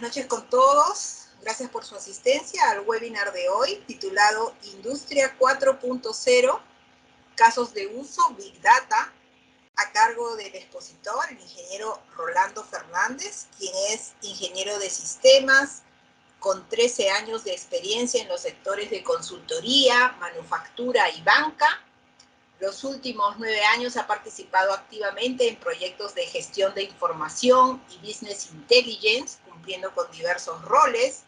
noches con todos. Gracias por su asistencia al webinar de hoy, titulado Industria 4.0, Casos de Uso Big Data, a cargo del expositor, el ingeniero Rolando Fernández, quien es ingeniero de sistemas, con 13 años de experiencia en los sectores de consultoría, manufactura y banca. Los últimos 9 años ha participado activamente en proyectos de gestión de información y business intelligence, cumpliendo con diversos roles.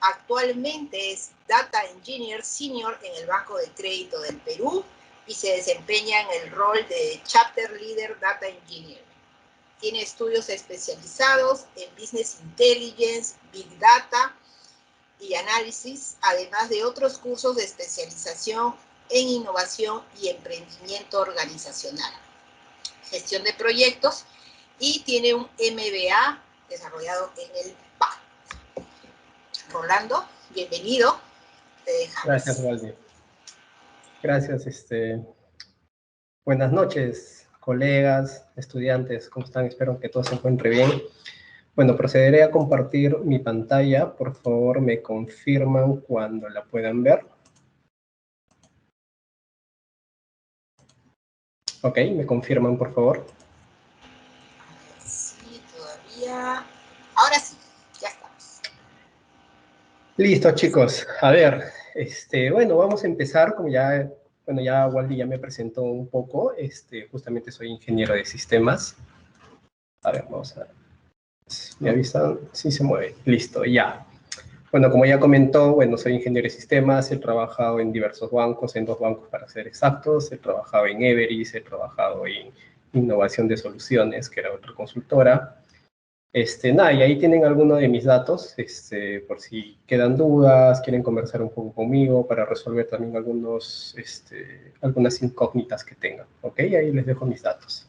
Actualmente es Data Engineer Senior en el Banco de Crédito del Perú y se desempeña en el rol de Chapter Leader Data Engineer. Tiene estudios especializados en Business Intelligence, Big Data y Análisis, además de otros cursos de especialización en innovación y emprendimiento organizacional, gestión de proyectos, y tiene un MBA desarrollado en el PA. Rolando, bienvenido. Te dejamos. Gracias, Waldi. Gracias. Buenas noches, colegas, estudiantes. ¿Cómo están? Espero que todos se encuentren bien. Bueno, procederé a compartir mi pantalla. Por favor, me confirman cuando la puedan ver. Ok, me confirman, por favor. Sí, todavía. Ahora sí, ya estamos. Listo, chicos. A ver, bueno, vamos a empezar. Como ya Waldi ya me presentó un poco. Justamente soy ingeniero de sistemas. A ver, vamos a ver. ¿Me avisan? Sí se mueve. Listo, ya. Bueno, como ya comentó, bueno, soy ingeniero de sistemas, he trabajado en diversos bancos, en 2 bancos para ser exactos, he trabajado en Everis, he trabajado en Innovación de Soluciones, que era otra consultora. Nada, y ahí tienen algunos de mis datos, por si quedan dudas, quieren conversar un poco conmigo para resolver también algunas incógnitas que tengan, ¿ok? Ahí les dejo mis datos.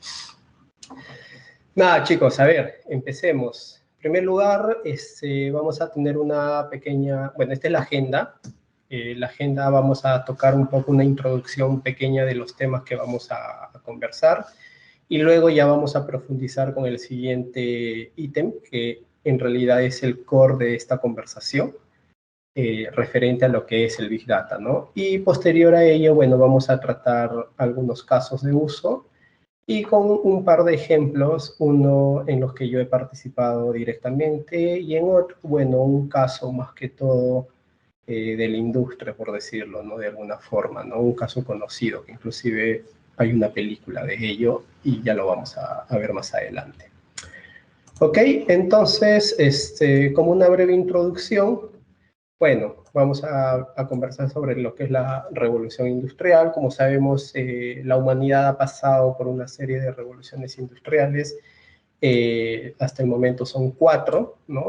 Nada, chicos, a ver, empecemos. En primer lugar, vamos a tener una pequeña, bueno, esta es la agenda. La agenda vamos a tocar un poco una introducción pequeña de los temas que vamos a conversar y luego ya vamos a profundizar con el siguiente ítem, que en realidad es el core de esta conversación, referente a lo que es el Big Data, ¿no? Y posterior a ello, bueno, vamos a tratar algunos casos de uso y con un par de ejemplos, uno en los que yo he participado directamente y en otro, bueno, un caso más que todo de la industria, por decirlo, ¿no? De alguna forma, ¿no? Un caso conocido, que inclusive hay una película de ello y ya lo vamos a ver más adelante. Ok, entonces, como una breve introducción, bueno, vamos a conversar sobre lo que es la revolución industrial. Como sabemos, la humanidad ha pasado por una serie de revoluciones industriales. Hasta el momento son 4, ¿no?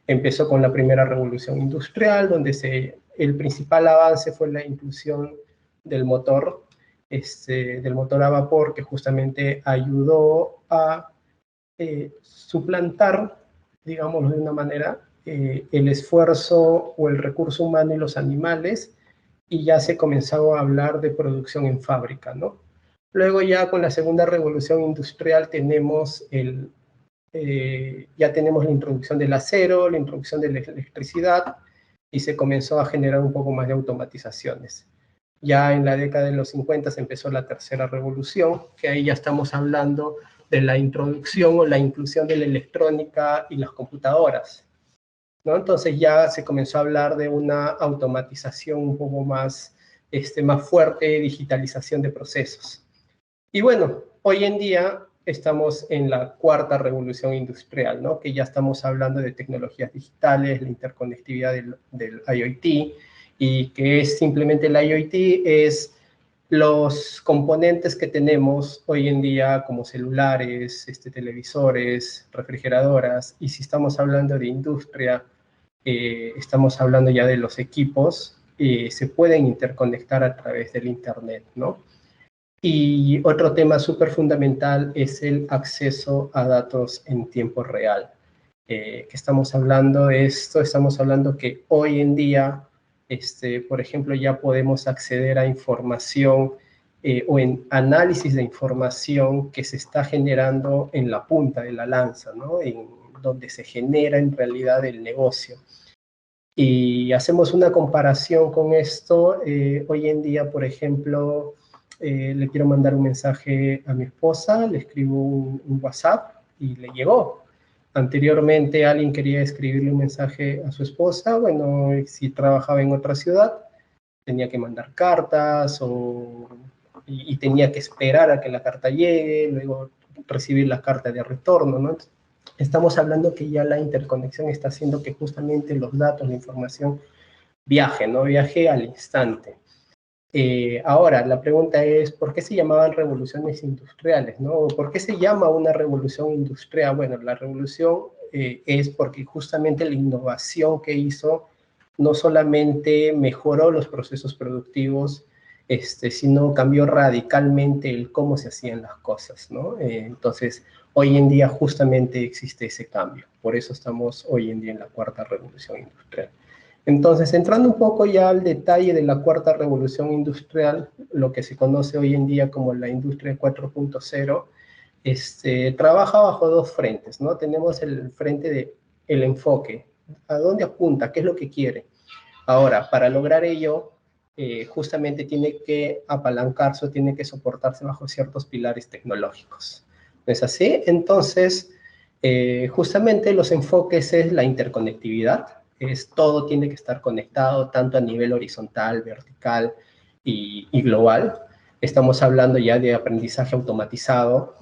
Empezó con la primera revolución industrial, donde el principal avance fue la inclusión del motor a vapor, que justamente ayudó a suplantar, digámoslo de una manera, el esfuerzo o el recurso humano y los animales, y ya se comenzó a hablar de producción en fábrica, ¿no? Luego ya con la segunda revolución industrial ya tenemos la introducción del acero, la introducción de la electricidad, y se comenzó a generar un poco más de automatizaciones. Ya en la década de los 50 se empezó la tercera revolución, que ahí ya estamos hablando de la introducción o la inclusión de la electrónica y las computadoras, ¿no? Entonces ya se comenzó a hablar de una automatización un poco más fuerte, digitalización de procesos. Y bueno, hoy en día estamos en la cuarta revolución industrial, ¿no? Que ya estamos hablando de tecnologías digitales, la interconectividad del IoT, y que es simplemente el IoT es los componentes que tenemos hoy en día como celulares, televisores, refrigeradoras, y si estamos hablando de industria, estamos hablando ya de los equipos, se pueden interconectar a través del Internet, ¿no? Y otro tema súper fundamental es el acceso a datos en tiempo real. Que estamos hablando de esto, estamos hablando que hoy en día, por ejemplo, ya podemos acceder a información o en análisis de información que se está generando en la punta de la lanza, ¿no? En donde se genera en realidad el negocio. Y hacemos una comparación con esto. Hoy en día, por ejemplo, le quiero mandar un mensaje a mi esposa, le escribo un WhatsApp y le llegó. Anteriormente alguien quería escribirle un mensaje a su esposa, bueno, si trabajaba en otra ciudad, tenía que mandar cartas y tenía que esperar a que la carta llegue, luego recibir la carta de retorno, ¿no? Estamos hablando que ya la interconexión está haciendo que justamente los datos, la información viaje, ¿no? Viaje al instante. Ahora, la pregunta es, ¿por qué se llamaban revoluciones industriales, ¿no? ¿Por qué se llama una revolución industrial? Bueno, la revolución es porque justamente la innovación que hizo no solamente mejoró los procesos productivos, sino cambió radicalmente el cómo se hacían las cosas, ¿no? Entonces, hoy en día justamente existe ese cambio. Por eso estamos hoy en día en la cuarta revolución industrial. Entonces, entrando un poco ya al detalle de la cuarta revolución industrial, lo que se conoce hoy en día como la industria 4.0, trabaja bajo dos frentes, ¿no? Tenemos el frente del enfoque, a dónde apunta, qué es lo que quiere. Ahora, para lograr ello, justamente tiene que apalancarse o tiene que soportarse bajo ciertos pilares tecnológicos. ¿No es así? Entonces, justamente los enfoques es la interconectividad, todo tiene que estar conectado, tanto a nivel horizontal, vertical y global. Estamos hablando ya de aprendizaje automatizado,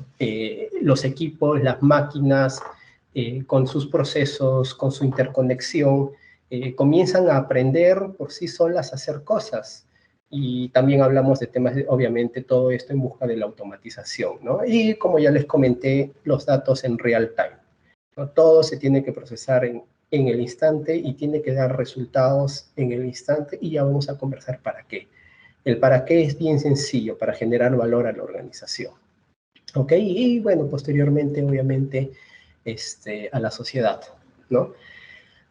los equipos, las máquinas, con sus procesos, con su interconexión, comienzan a aprender por sí solas a hacer cosas. Y también hablamos de temas, obviamente, todo esto en busca de la automatización, ¿no? Y como ya les comenté, los datos en real time, ¿no? Todo se tiene que procesar en el instante y tiene que dar resultados en el instante y ya vamos a conversar para qué. El para qué es bien sencillo, para generar valor a la organización. ¿Ok? Y bueno, posteriormente, obviamente, a la sociedad, ¿no?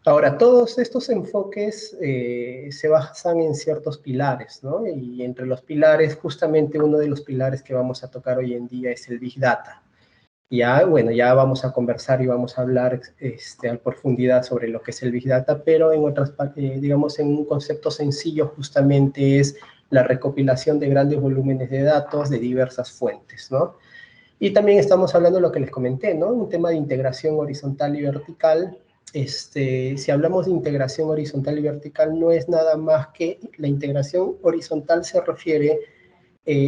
Ahora, todos estos enfoques se basan en ciertos pilares, ¿no? Y entre los pilares, justamente uno de los pilares que vamos a tocar hoy en día es el Big Data. Ya, bueno, ya vamos a conversar y vamos a hablar a profundidad sobre lo que es el Big Data, pero en otras, digamos, en un concepto sencillo justamente es la recopilación de grandes volúmenes de datos de diversas fuentes, ¿no? Y también estamos hablando de lo que les comenté, ¿no? Un tema de integración horizontal y vertical. Si hablamos de integración horizontal y vertical, no es nada más que la integración horizontal se refiere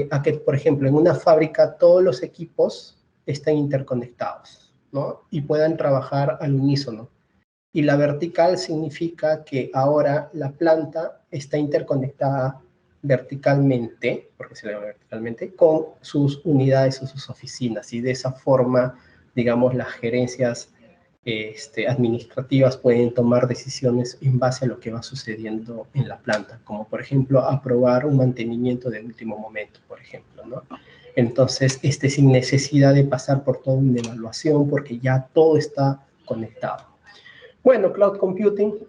a que, por ejemplo, en una fábrica todos los equipos estén interconectados, ¿no? Y puedan trabajar al unísono. Y la vertical significa que ahora la planta está interconectada verticalmente, porque se llama verticalmente, con sus unidades o sus oficinas. Y de esa forma, digamos, las gerencias administrativas pueden tomar decisiones en base a lo que va sucediendo en la planta, como por ejemplo aprobar un mantenimiento de último momento, por ejemplo, ¿no? Entonces, sin necesidad de pasar por toda una evaluación, porque ya todo está conectado. Bueno, cloud computing,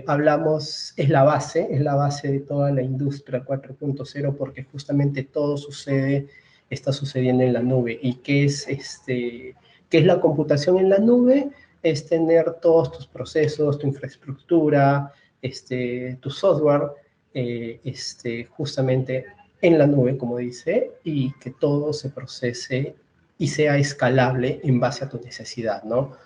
hablamos, es la base de toda la industria 4.0 porque justamente todo está sucediendo en la nube. ¿Y qué es la computación en la nube? Es tener todos tus procesos, tu infraestructura, tu software, justamente en la nube, como dice, y que todo se procese y sea escalable en base a tu necesidad, ¿no?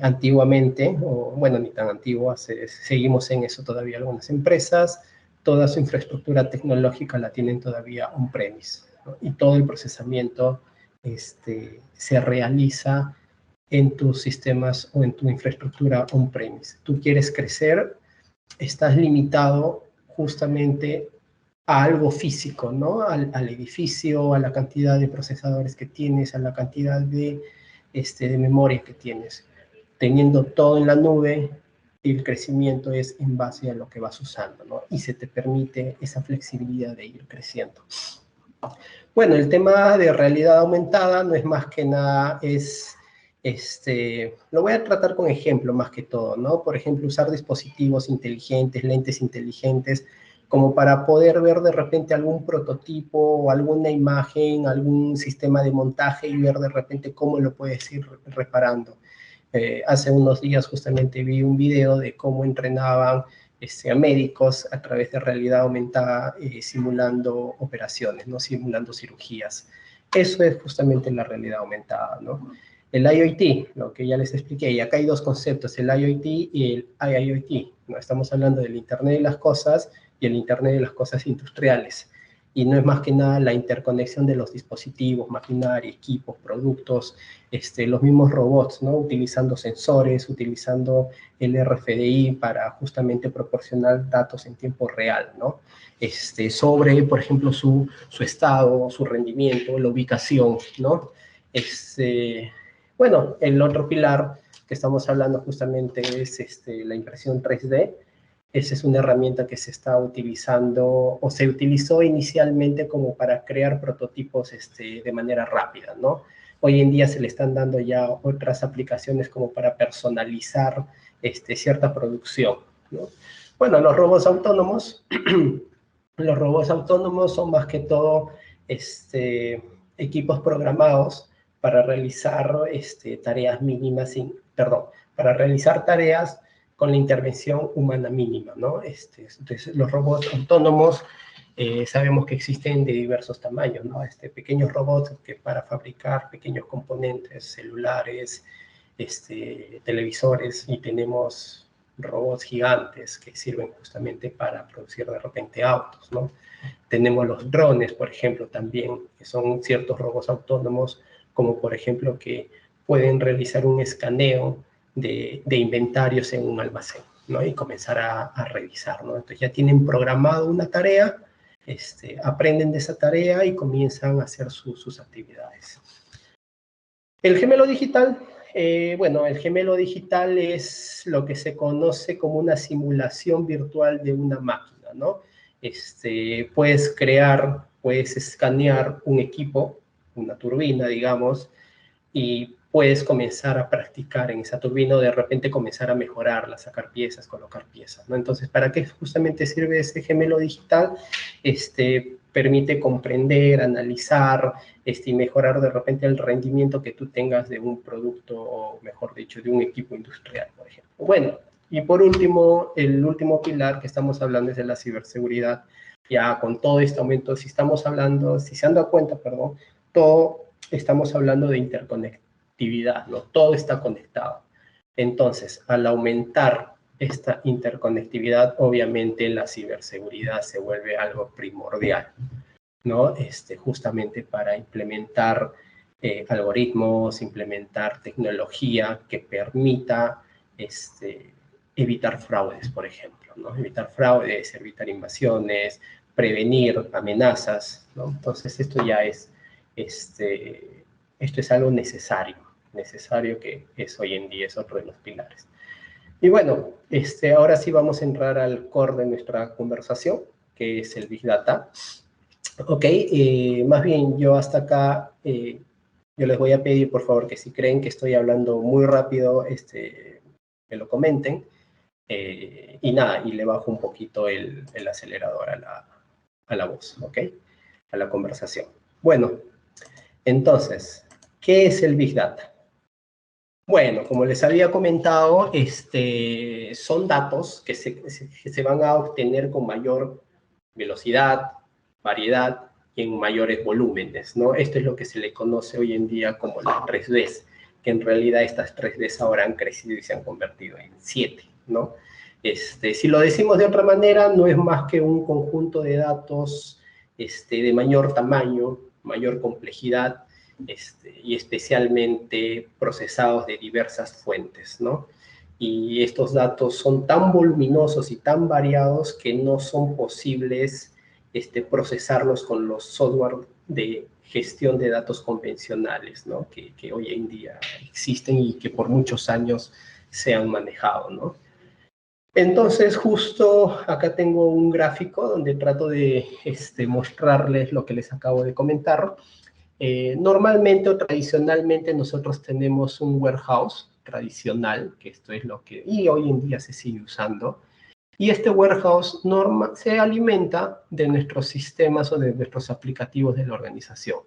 Antiguamente, o bueno, ni tan antigua, seguimos en eso todavía algunas empresas, toda su infraestructura tecnológica la tienen todavía on-premise, ¿no? Y todo el procesamiento se realiza en tus sistemas o en tu infraestructura on-premise. Tú quieres crecer, estás limitado justamente a algo físico, ¿no? Al edificio, a la cantidad de procesadores que tienes, a la cantidad de memoria que tienes. Teniendo todo en la nube, el crecimiento es en base a lo que vas usando, ¿no? Y se te permite esa flexibilidad de ir creciendo. Bueno, el tema de realidad aumentada no es más que nada, lo voy a tratar con ejemplo más que todo, ¿no? Por ejemplo, usar dispositivos inteligentes, lentes inteligentes, como para poder ver de repente algún prototipo o alguna imagen, algún sistema de montaje y ver de repente cómo lo puedes ir reparando. Hace unos días justamente vi un video de cómo entrenaban a médicos a través de realidad aumentada simulando operaciones, ¿no? Simulando cirugías. Eso es justamente la realidad aumentada, ¿no? El IoT, lo que ya les expliqué, y acá hay dos conceptos, el IoT y el IIoT, ¿no? Estamos hablando del Internet de las cosas y el Internet de las cosas industriales. Y no es más que nada la interconexión de los dispositivos, maquinaria, equipos, productos, los mismos robots, ¿no? Utilizando sensores, utilizando el RFDI para justamente proporcionar datos en tiempo real, ¿no? Sobre, por ejemplo, su estado, su rendimiento, la ubicación, ¿no? Bueno, el otro pilar que estamos hablando justamente es la impresión 3D. Esa es una herramienta que se está utilizando o se utilizó inicialmente como para crear prototipos de manera rápida, ¿no? Hoy en día se le están dando ya otras aplicaciones como para personalizar cierta producción, ¿no? Bueno, los robots autónomos, los robots autónomos son más que todo equipos programados para realizar tareas mínimas, perdón, para realizar tareas con la intervención humana mínima, ¿no? Entonces, los robots autónomos sabemos que existen de diversos tamaños, ¿no? Pequeños robots que para fabricar pequeños componentes, celulares, televisores, y tenemos robots gigantes que sirven justamente para producir de repente autos, ¿no? Tenemos los drones, por ejemplo, también, que son ciertos robots autónomos, como por ejemplo que pueden realizar un escaneo de inventarios en un almacén, ¿no? Y comenzar a revisar, ¿no? Entonces ya tienen programado una tarea, aprenden de esa tarea y comienzan a hacer sus actividades. El gemelo digital, bueno, el gemelo digital es lo que se conoce como una simulación virtual de una máquina, ¿no? Puedes crear, puedes escanear un equipo, una turbina, digamos, y puedes comenzar a practicar en esa turbina o de repente comenzar a mejorarla, sacar piezas, colocar piezas, ¿no? Entonces, ¿para qué justamente sirve ese gemelo digital? Permite comprender, analizar y mejorar de repente el rendimiento que tú tengas de un producto, o mejor dicho, de un equipo industrial, por ejemplo. Bueno, y por último, el último pilar que estamos hablando es de la ciberseguridad. Ya con todo este aumento, si estamos hablando, si se han dado cuenta, perdón, todo estamos hablando de interconectividad, ¿no? Todo está conectado. Entonces, al aumentar esta interconectividad, obviamente la ciberseguridad se vuelve algo primordial, ¿no? Justamente para implementar algoritmos, implementar tecnología que permita evitar fraudes, por ejemplo, ¿no? Evitar fraudes, evitar invasiones, prevenir amenazas, ¿no? Entonces, esto ya es, esto es algo necesario que es hoy en día, es otro de los pilares. Y bueno, ahora sí vamos a entrar al core de nuestra conversación, que es el Big Data. Ok, más bien yo hasta acá, yo les voy a pedir por favor que si creen que estoy hablando muy rápido, me lo comenten. Y nada, y le bajo un poquito el acelerador a la voz, ¿ok? A la conversación. Bueno, entonces, ¿qué es el Big Data? Bueno, como les había comentado, son datos que se van a obtener con mayor velocidad, variedad y en mayores volúmenes, ¿no? Esto es lo que se le conoce hoy en día como las 3Ds, que en realidad estas 3Ds ahora han crecido y se han convertido en 7, ¿no? Si lo decimos de otra manera, no es más que un conjunto de datos de mayor tamaño, mayor complejidad, y especialmente procesados de diversas fuentes, ¿no? Y estos datos son tan voluminosos y tan variados que no son posibles procesarlos con los software de gestión de datos convencionales, ¿no? Que hoy en día existen y que por muchos años se han manejado, ¿no? Entonces, justo acá tengo un gráfico donde trato de mostrarles lo que les acabo de comentar. Normalmente o tradicionalmente nosotros tenemos un warehouse tradicional, que esto es lo que, y hoy en día se sigue usando, y este warehouse se alimenta de nuestros sistemas o de nuestros aplicativos de la organización.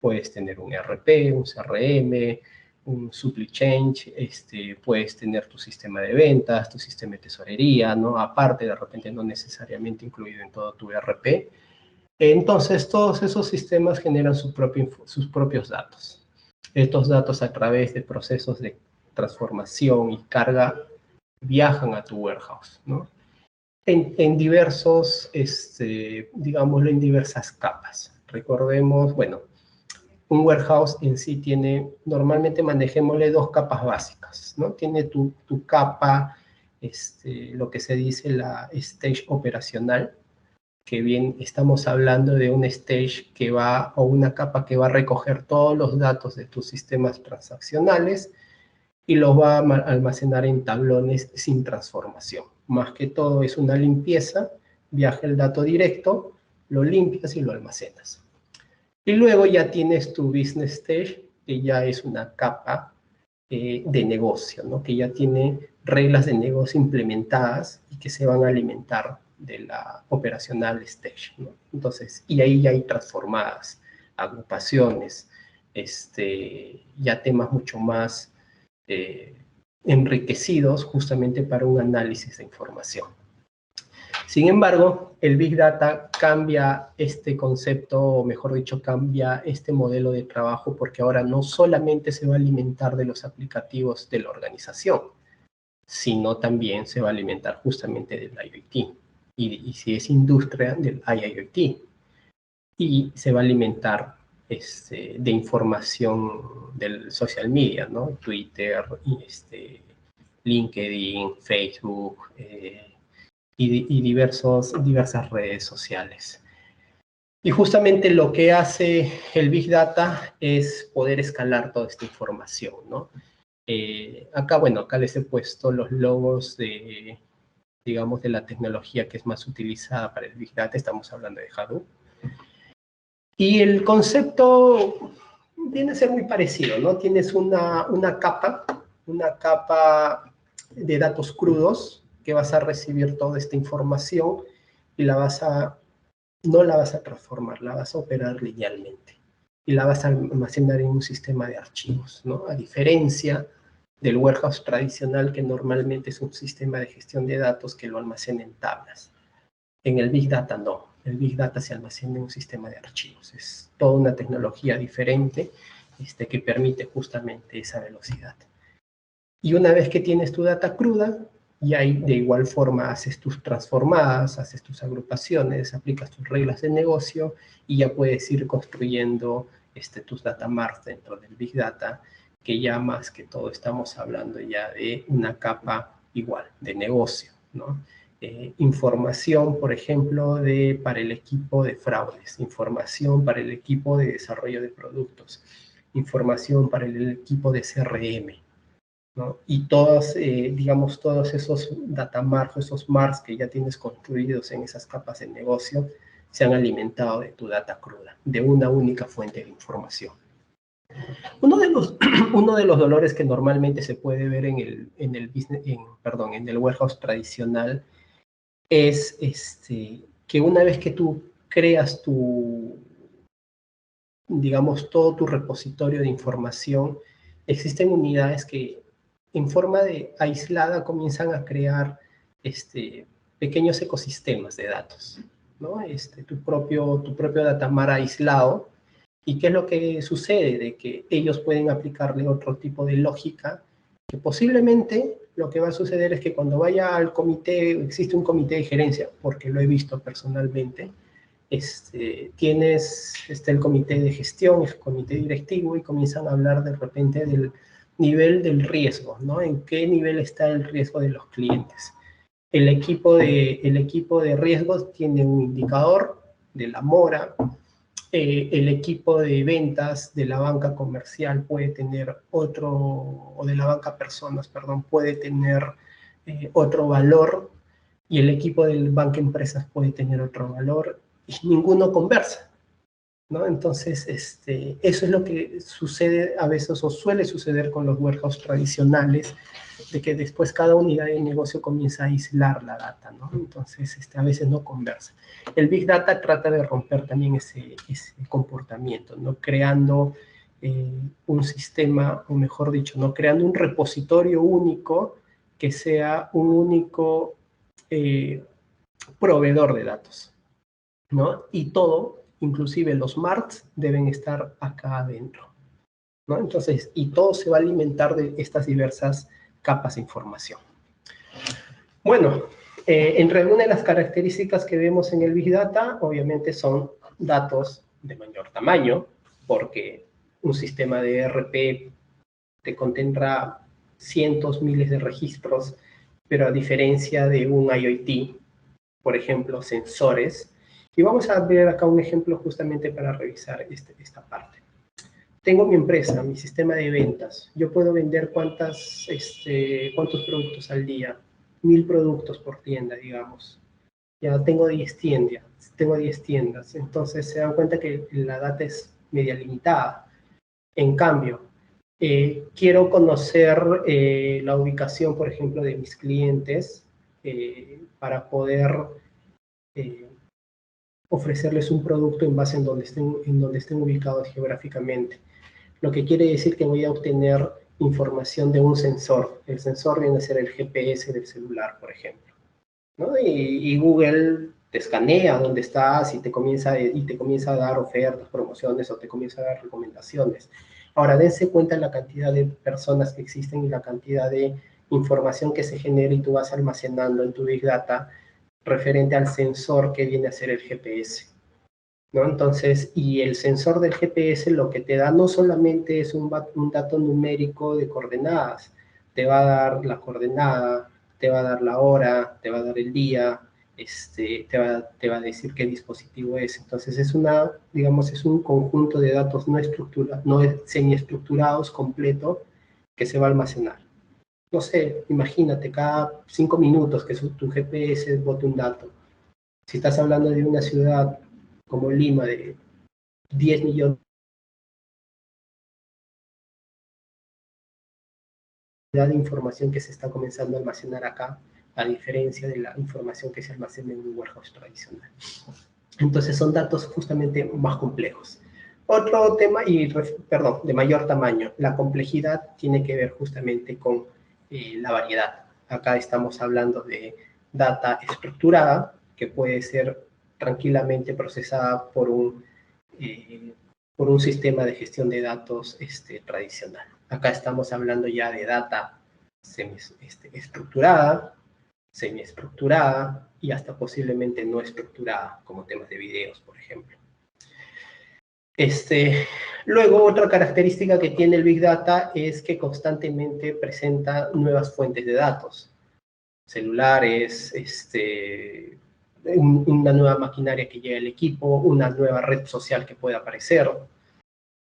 Puedes tener un ERP, un CRM, un supply chain, puedes tener tu sistema de ventas, tu sistema de tesorería, ¿no? Aparte, de repente, no necesariamente incluido en todo tu ERP. Entonces, todos esos sistemas generan sus propios datos. Estos datos, a través de procesos de transformación y carga, viajan a tu warehouse, ¿no? En diversos, digámoslo, en diversas capas. Recordemos, bueno, un warehouse en sí tiene, normalmente manejémosle dos capas básicas, ¿no? Tiene tu capa, lo que se dice la stage operacional, que bien estamos hablando de un stage que va, o una capa que va a recoger todos los datos de tus sistemas transaccionales y los va a almacenar en tablones sin transformación. Más que todo es una limpieza, viaja el dato directo, lo limpias y lo almacenas. Y luego ya tienes tu business stage, que ya es una capa de negocio, ¿no? Que ya tiene reglas de negocio implementadas y que se van a alimentar de la operacional stage, ¿no? Entonces, y ahí ya hay transformadas agrupaciones, ya temas mucho más enriquecidos justamente para un análisis de información. Sin embargo, el Big Data cambia este concepto, o mejor dicho, cambia este modelo de trabajo, porque ahora no solamente se va a alimentar de los aplicativos de la organización, sino también se va a alimentar justamente del IoT. Y si es industria, del IIoT. Y se va a alimentar de información del social media, ¿no? Twitter, LinkedIn, Facebook, y diversas redes sociales. Y justamente lo que hace el Big Data es poder escalar toda esta información, ¿no? Acá les he puesto los logos de, digamos, de la tecnología que es más utilizada para el Big Data. Estamos hablando de Hadoop. Y el concepto viene a ser muy parecido, ¿no? Tienes una capa de datos crudos, que vas a recibir toda esta información y no la vas a transformar, la vas a operar linealmente y la vas a almacenar en un sistema de archivos, ¿no? A diferencia del warehouse tradicional, que normalmente es un sistema de gestión de datos que lo almacena en tablas. En el Big Data no, el Big Data se almacena en un sistema de archivos. Es toda una tecnología diferente que permite justamente esa velocidad. Y una vez que tienes tu data cruda, y ahí de igual forma haces tus transformadas, haces tus agrupaciones, aplicas tus reglas de negocio y ya puedes ir construyendo tus data marts dentro del Big Data, que ya más que todo estamos hablando ya de una capa igual de negocio, ¿no? Información, por ejemplo, para el equipo de fraudes, información para el equipo de desarrollo de productos, información para el equipo de CRM, ¿no? Y todos, digamos, todos esos data marts, esos marts que ya tienes construidos en esas capas de negocio, se han alimentado de tu data cruda, de una única fuente de información. Uno de los dolores que normalmente se puede ver en el warehouse tradicional es que una vez que tú creas digamos, todo tu repositorio de información, existen unidades que en forma aislada comienzan a crear pequeños ecosistemas de datos, ¿no? Tu propio datamar aislado. ¿Y qué es lo que sucede? De que ellos pueden aplicarle otro tipo de lógica, que posiblemente lo que va a suceder es que cuando vaya al comité, existe un comité de gerencia, porque lo he visto personalmente, tienes el comité de gestión, el comité directivo, y comienzan a hablar de repente del nivel del riesgo, ¿no? En qué nivel está el riesgo de los clientes. El equipo de riesgos tiene un indicador de la mora. El equipo de ventas de la banca comercial puede tener otro, o de la banca personas, perdón, puede tener otro valor, y el equipo del banca empresas puede tener otro valor, y ninguno conversa, ¿no? Entonces, eso es lo que sucede a veces, o suele suceder con los warehouse tradicionales, de que después cada unidad de negocio comienza a aislar la data, ¿no? Entonces, a veces no conversa. El Big Data trata de romper también ese comportamiento, ¿no? Creando un sistema, o mejor dicho, ¿no? Creando un repositorio único que sea un único proveedor de datos, ¿no? Y todo, inclusive los marts, deben estar acá adentro, ¿no? Entonces, y todo se va a alimentar de estas diversas capas de información. Bueno, entre algunas de las características que vemos en el Big Data, obviamente son datos de mayor tamaño, porque un sistema de ERP te contendrá cientos, miles de registros, pero a diferencia de un IoT, por ejemplo, sensores, y vamos a ver acá un ejemplo justamente para revisar esta parte. Tengo mi empresa, mi sistema de ventas. Yo puedo vender cuántos productos al día. 1000 productos por tienda, digamos. Ya tengo 10 tiendas. Entonces se dan cuenta que la data es media limitada. En cambio, quiero conocer la ubicación, por ejemplo, de mis clientes para poder ofrecerles un producto en base en donde estén ubicados geográficamente. Lo que quiere decir que voy a obtener información de un sensor. El sensor viene a ser el GPS del celular, por ejemplo, ¿no? Y Google te escanea dónde estás y te comienza a dar ofertas, promociones, o te comienza a dar recomendaciones. Ahora, dense cuenta de la cantidad de personas que existen y la cantidad de información que se genera y tú vas almacenando en tu Big Data referente al sensor que viene a ser el GPS, ¿no? Entonces, y el sensor del GPS lo que te da no solamente es un dato numérico de coordenadas, te va a dar la coordenada, te va a dar la hora, te va a dar el día, te va a decir qué dispositivo es. Entonces, digamos, es un conjunto de datos no semiestructurados completo que se va a almacenar. No sé, imagínate, cada 5 minutos que tu GPS bote un dato. Si estás hablando de una ciudad como Lima, de 10 millones de información que se está comenzando a almacenar acá, a diferencia de la información que se almacena en un warehouse tradicional. Entonces son datos justamente más complejos. Otro tema, de mayor tamaño, la complejidad tiene que ver justamente con la variedad. Acá estamos hablando de data estructurada, que puede ser tranquilamente procesada por un sistema de gestión de datos tradicional. Acá estamos hablando ya de data estructurada, semiestructurada y hasta posiblemente no estructurada, como temas de videos, por ejemplo. Luego, otra característica que tiene el Big Data es que constantemente presenta nuevas fuentes de datos. Celulares, una nueva maquinaria que llega al equipo, una nueva red social que puede aparecer,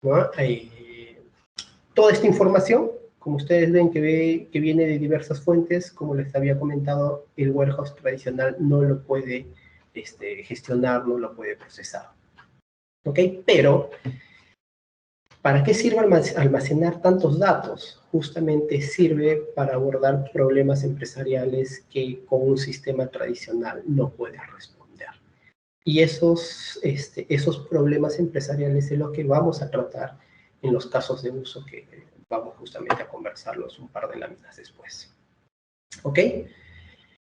¿no? Toda esta información, como ustedes ven que viene de diversas fuentes, como les había comentado, el warehouse tradicional no lo puede gestionar, no lo puede procesar. ¿Ok? Pero, ¿para qué sirve almacenar tantos datos? Justamente sirve para abordar problemas empresariales que con un sistema tradicional no puedes responder. Y esos problemas empresariales es lo que vamos a tratar en los casos de uso que vamos justamente a conversarlos un par de láminas después. ¿Ok?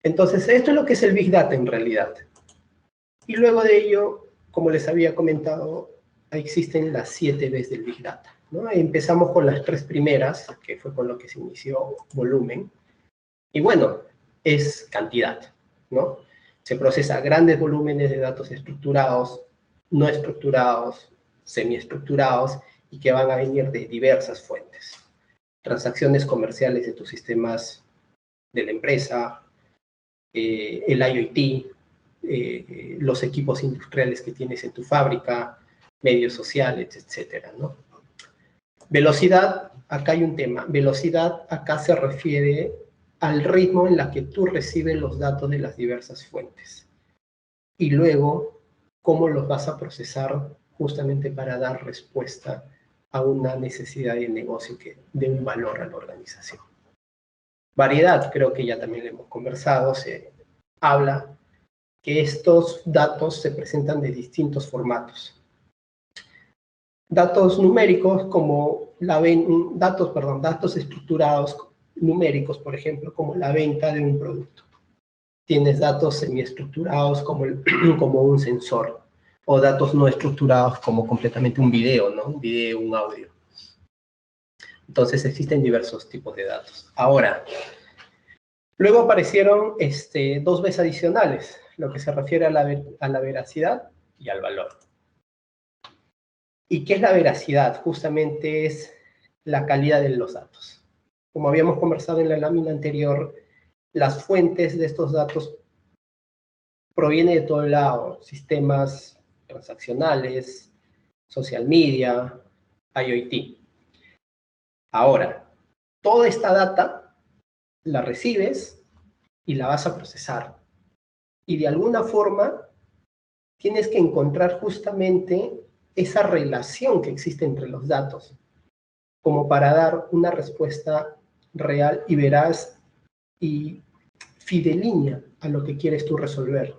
Entonces, esto es lo que es el Big Data en realidad. Y luego de ello, como les había comentado, existen las 7 Bs del Big Data, ¿no? Empezamos con las 3 primeras, que fue con lo que se inició volumen. Y bueno, es cantidad, ¿no? Se procesa grandes volúmenes de datos estructurados, no estructurados, semiestructurados, y que van a venir de diversas fuentes. Transacciones comerciales de tus sistemas de la empresa, el IoT, los equipos industriales que tienes en tu fábrica, medios sociales, etcétera, ¿no? Velocidad, acá hay un tema. Velocidad acá se refiere al ritmo en la que tú recibes los datos de las diversas fuentes. Y luego, cómo los vas a procesar justamente para dar respuesta a una necesidad de negocio que dé un valor a la organización. Variedad, creo que ya también lo hemos conversado, se habla que estos datos se presentan de distintos formatos. datos numéricos como datos estructurados numéricos, por ejemplo, como la venta de un producto. Tienes datos semiestructurados como un sensor, o datos no estructurados como completamente un video, ¿no? Un video, un audio. Entonces existen diversos tipos de datos. Ahora, luego aparecieron dos Bs adicionales, lo que se refiere a la veracidad y al valor. ¿Y qué es la veracidad? Justamente es la calidad de los datos. Como habíamos conversado en la lámina anterior, las fuentes de estos datos provienen de todo lado, sistemas transaccionales, social media, IoT. Ahora, toda esta data la recibes y la vas a procesar. Y de alguna forma tienes que encontrar justamente esa relación que existe entre los datos, como para dar una respuesta real y veraz y fidelínea a lo que quieres tú resolver.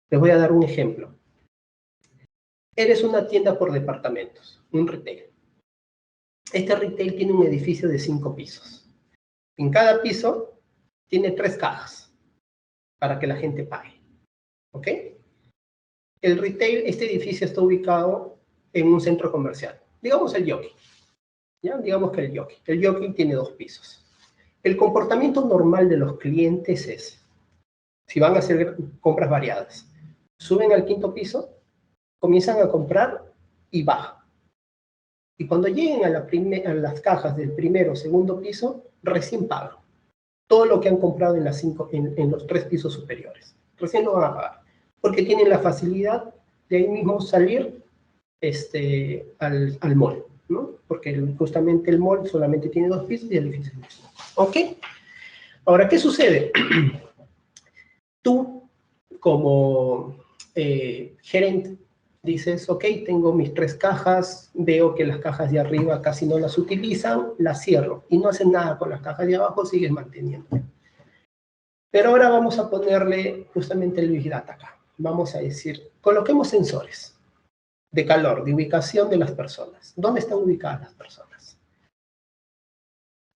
Les voy a dar un ejemplo. Eres una tienda por departamentos, un retail. Este retail tiene un edificio de 5 pisos. En cada piso tiene 3 cajas para que la gente pague. ¿Ok? El retail, este edificio está ubicado en un centro comercial. Digamos el Jockey. ¿Ya? Digamos que el Jockey. El Jockey tiene 2 pisos. El comportamiento normal de los clientes es, si van a hacer compras variadas, suben al 5.º piso, comienzan a comprar y bajan. Y cuando lleguen a las cajas del primero o segundo piso, recién pagan todo lo que han comprado en los 3 pisos superiores. Recién lo van a pagar, porque tienen la facilidad de ahí mismo salir al mall, ¿no? Porque justamente el mall solamente tiene 2 pisos y el edificio es mismo. ¿Ok? Ahora, ¿qué sucede? Tú, como gerente, dices, ok, tengo mis 3 cajas, veo que las cajas de arriba casi no las utilizan, las cierro y no hacen nada con las cajas de abajo, sigues manteniendo. Pero ahora vamos a ponerle justamente el Big Data acá. Vamos a decir, coloquemos sensores de calor, de ubicación de las personas. ¿Dónde están ubicadas las personas?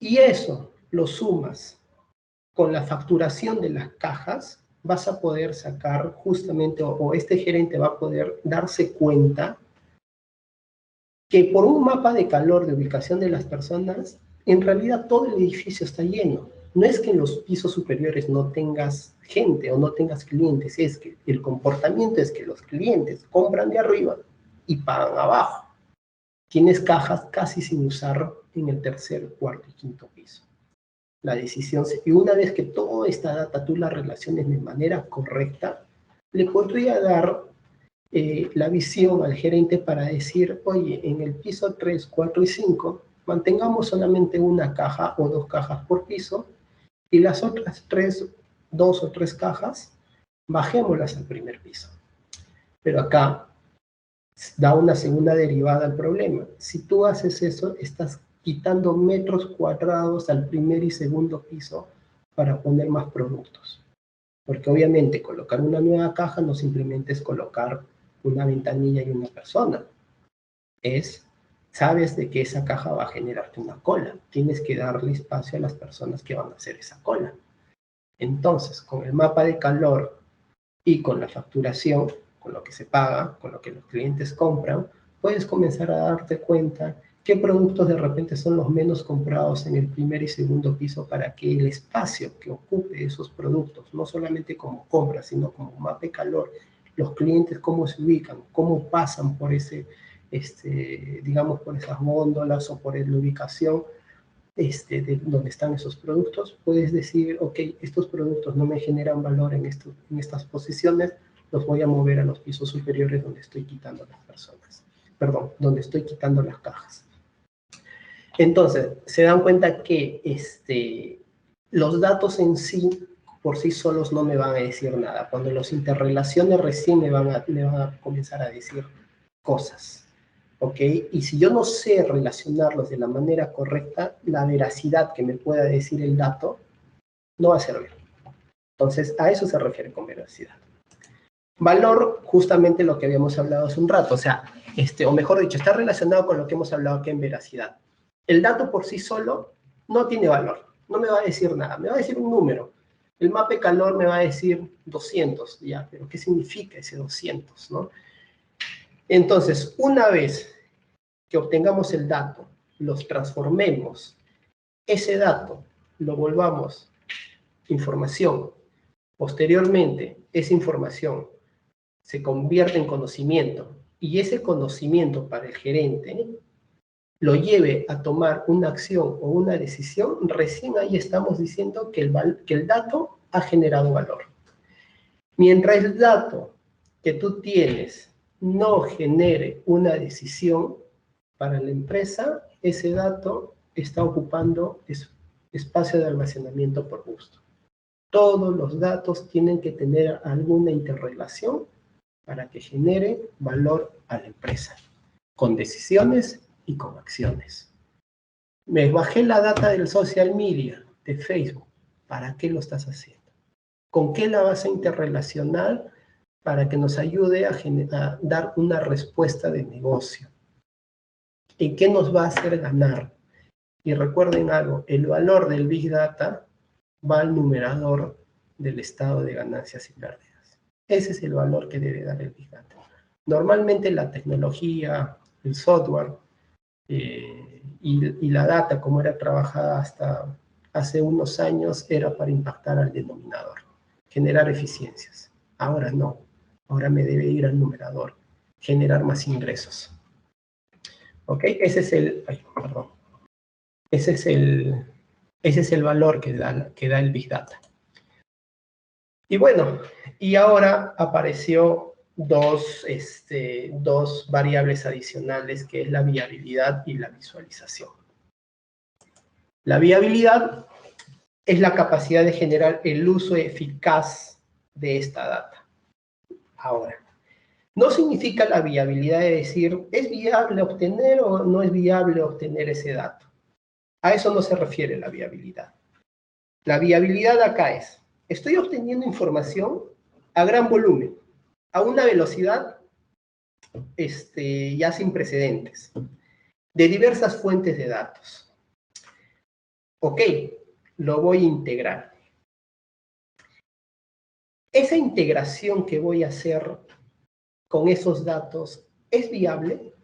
Y eso lo sumas con la facturación de las cajas, vas a poder sacar justamente, o este gerente va a poder darse cuenta que por un mapa de calor de ubicación de las personas, en realidad todo el edificio está lleno. No es que en los pisos superiores no tengas gente o no tengas clientes, es que el comportamiento es que los clientes compran de arriba y pagan abajo. Tienes cajas casi sin usar en el tercer, cuarto y quinto piso. La decisión, y una vez que toda esta data tú la relaciones de manera correcta, le podría dar la visión al gerente para decir, oye, en el piso 3, 4 y 5, mantengamos solamente una caja o 2 cajas por piso, y las otras 2 o 3 cajas, bajémoslas al primer piso. Pero acá da una segunda derivada al problema. Si tú haces eso, estás quitando metros cuadrados al primer y segundo piso para poner más productos. Porque obviamente colocar una nueva caja no simplemente es colocar una ventanilla y una persona. Sabes de que esa caja va a generarte una cola. Tienes que darle espacio a las personas que van a hacer esa cola. Entonces, con el mapa de calor y con la facturación, con lo que se paga, con lo que los clientes compran, puedes comenzar a darte cuenta qué productos de repente son los menos comprados en el primer y segundo piso para que el espacio que ocupe esos productos, no solamente como compra, sino como mapa de calor, los clientes cómo se ubican, cómo pasan por digamos, por esas góndolas o por la ubicación de donde están esos productos, puedes decir, ok, estos productos no me generan valor en estas posiciones, los voy a mover a los pisos superiores donde estoy quitando las personas. Perdón, donde estoy quitando las cajas. Entonces, se dan cuenta que los datos en sí, por sí solos, no me van a decir nada. Cuando los interrelaciones recién me van a comenzar a decir cosas. ¿Ok? Y si yo no sé relacionarlos de la manera correcta, la veracidad que me pueda decir el dato no va a servir. Entonces, a eso se refiere con veracidad. Valor, justamente lo que habíamos hablado hace un rato, o sea, o mejor dicho, está relacionado con lo que hemos hablado aquí en veracidad. El dato por sí solo no tiene valor, no me va a decir nada, me va a decir un número. El mape calor me va a decir 200, ya, pero ¿qué significa ese 200, no? Entonces, una vez que obtengamos el dato, los transformemos, ese dato lo volvamos información, posteriormente esa información se convierte en conocimiento y ese conocimiento para el gerente lo lleve a tomar una acción o una decisión, recién ahí estamos diciendo que el dato ha generado valor. Mientras el dato que tú tienes no genere una decisión para la empresa, ese dato está ocupando espacio de almacenamiento por gusto. Todos los datos tienen que tener alguna interrelación para que genere valor a la empresa, con decisiones y con acciones. Me bajé la data del social media, de Facebook. ¿Para qué lo estás haciendo? ¿Con qué la vas a interrelacionar para que nos ayude a dar una respuesta de negocio? ¿Y qué nos va a hacer ganar? Y recuerden algo, el valor del Big Data va al numerador del estado de ganancias y pérdidas. Ese es el valor que debe dar el Big Data. Normalmente la tecnología, el software y la data, como era trabajada hasta hace unos años, era para impactar al denominador, generar eficiencias. Ahora no, ahora me debe ir al numerador, generar más ingresos. ¿Ok? Ese es el valor que da el Big Data. Y bueno, y ahora apareció dos variables adicionales, que es la viabilidad y la visualización. La viabilidad es la capacidad de generar el uso eficaz de esta data. Ahora, no significa la viabilidad de decir, ¿es viable obtener o no es viable obtener ese dato? A eso no se refiere la viabilidad. La viabilidad acá es, estoy obteniendo información a gran volumen, a una velocidad ya sin precedentes, de diversas fuentes de datos. Ok, lo voy a integrar. Esa integración que voy a hacer con esos datos, ¿es viable?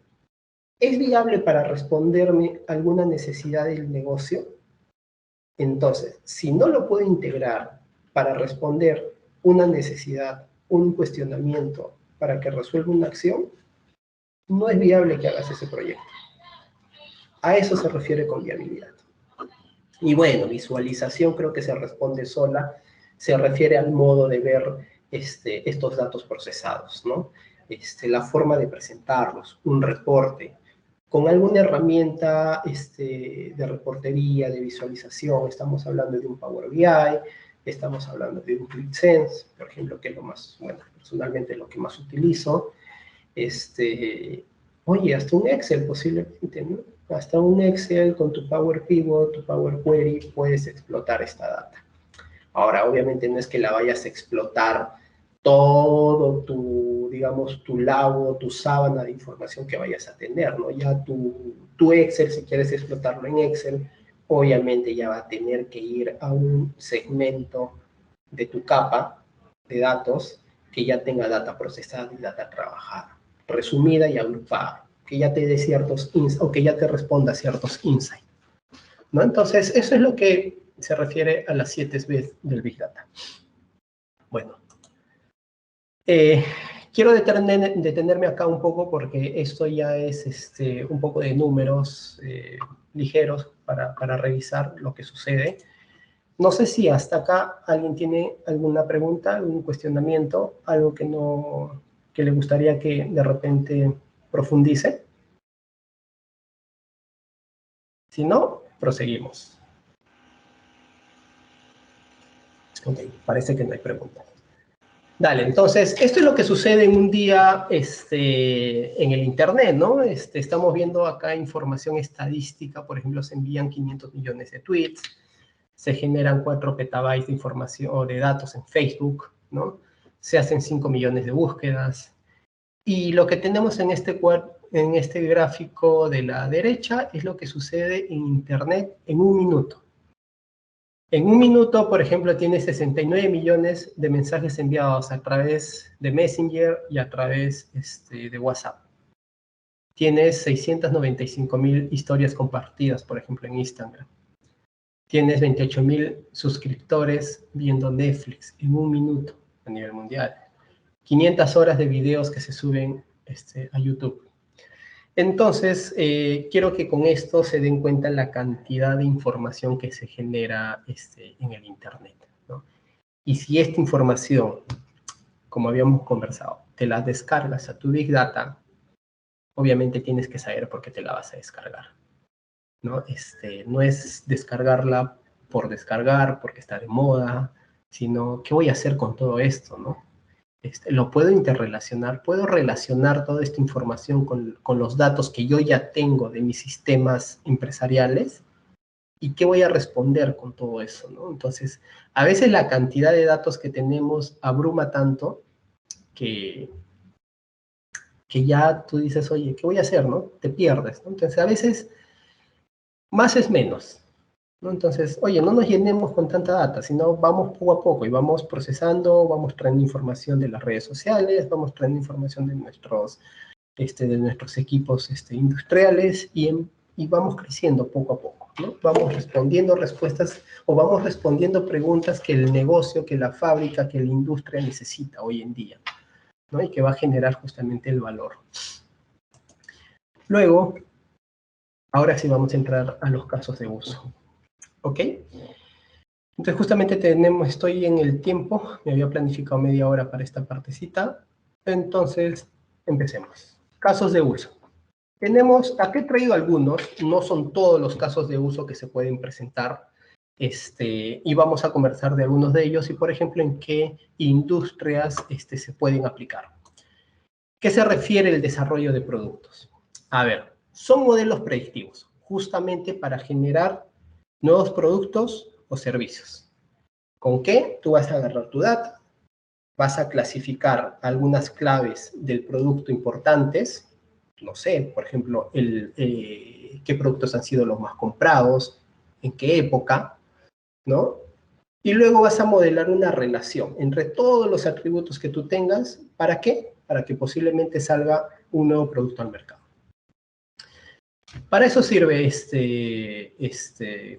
¿Es viable para responderme a alguna necesidad del negocio? Entonces, si no lo puedo integrar para responder una necesidad, un cuestionamiento, para que resuelva una acción, no es viable que hagas ese proyecto. A eso se refiere con viabilidad. Y bueno, visualización creo que se responde sola, se refiere al modo de ver estos datos procesados, ¿no? La forma de presentarlos, un reporte, con alguna herramienta de reportería, de visualización. Estamos hablando de un Power BI, estamos hablando de un ClickSense, por ejemplo, que es lo más, bueno, personalmente lo que más utilizo. Oye, hasta un Excel posiblemente, ¿no? Hasta un Excel con tu Power Pivot, tu Power Query, puedes explotar esta data. Ahora, obviamente no es que la vayas a explotar todo tu, digamos, tu lago, tu sábana de información que vayas a tener, ¿no? Ya tu Excel, si quieres explotarlo en Excel, obviamente ya va a tener que ir a un segmento de tu capa de datos que ya tenga data procesada y data trabajada, resumida y agrupada, que ya te dé ciertos insights, o que ya te responda ciertos insights, ¿no? Entonces, eso es lo que se refiere a las 7 Bs del Big Data. Bueno, quiero detenerme acá un poco porque esto ya es un poco de números ligeros para revisar lo que sucede. No sé si hasta acá alguien tiene alguna pregunta, algún cuestionamiento, algo que le gustaría que de repente profundice. Si no, proseguimos. Ok, parece que no hay preguntas. Dale, entonces, esto es lo que sucede en un día en el Internet, ¿no? Estamos viendo acá información estadística, por ejemplo, se envían 500 millones de tweets, se generan 4 petabytes de información o de datos en Facebook, ¿no? se hacen 5 millones de búsquedas. Y lo que tenemos en este gráfico de la derecha es lo que sucede en Internet en un minuto. En un minuto, por ejemplo, tienes 69 millones de mensajes enviados a través de Messenger y a través de WhatsApp. Tienes 695.000 historias compartidas, por ejemplo, en Instagram. Tienes 28.000 suscriptores viendo Netflix en un minuto a nivel mundial. 500 horas de videos que se suben a YouTube. Entonces, quiero que con esto se den cuenta la cantidad de información que se genera en el Internet, ¿no? Y si esta información, como habíamos conversado, te la descargas a tu Big Data, obviamente tienes que saber por qué te la vas a descargar, ¿no? No es descargarla por descargar, porque está de moda, sino qué voy a hacer con todo esto, ¿no? Lo puedo interrelacionar, puedo relacionar toda esta información con los datos que yo ya tengo de mis sistemas empresariales y qué voy a responder con todo eso, ¿no? Entonces, a veces la cantidad de datos que tenemos abruma tanto que ya tú dices, oye, ¿qué voy a hacer, no? Te pierdes, ¿no? Entonces, a veces más es menos, ¿no? Entonces, oye, no nos llenemos con tanta data, sino vamos poco a poco y vamos procesando, vamos trayendo información de las redes sociales, vamos trayendo información de nuestros equipos industriales y vamos creciendo poco a poco, ¿no? Vamos respondiendo respuestas o vamos respondiendo preguntas que el negocio, que la fábrica, que la industria necesita hoy en día, ¿no? Y que va a generar justamente el valor. Luego, ahora sí vamos a entrar a los casos de uso. ¿Ok? Entonces justamente estoy en el tiempo, me había planificado media hora para esta partecita, entonces empecemos. Casos de uso. Aquí he traído algunos, no son todos los casos de uso que se pueden presentar, y vamos a conversar de algunos de ellos y, por ejemplo, en qué industrias se pueden aplicar. ¿Qué se refiere el desarrollo de productos? A ver, son modelos predictivos, justamente para generar nuevos productos o servicios. ¿Con qué? Tú vas a agarrar tu data, vas a clasificar algunas claves del producto importantes, no sé, por ejemplo, qué productos han sido los más comprados, en qué época, ¿no? Y luego vas a modelar una relación entre todos los atributos que tú tengas. ¿Para qué? Para que posiblemente salga un nuevo producto al mercado. Para eso sirve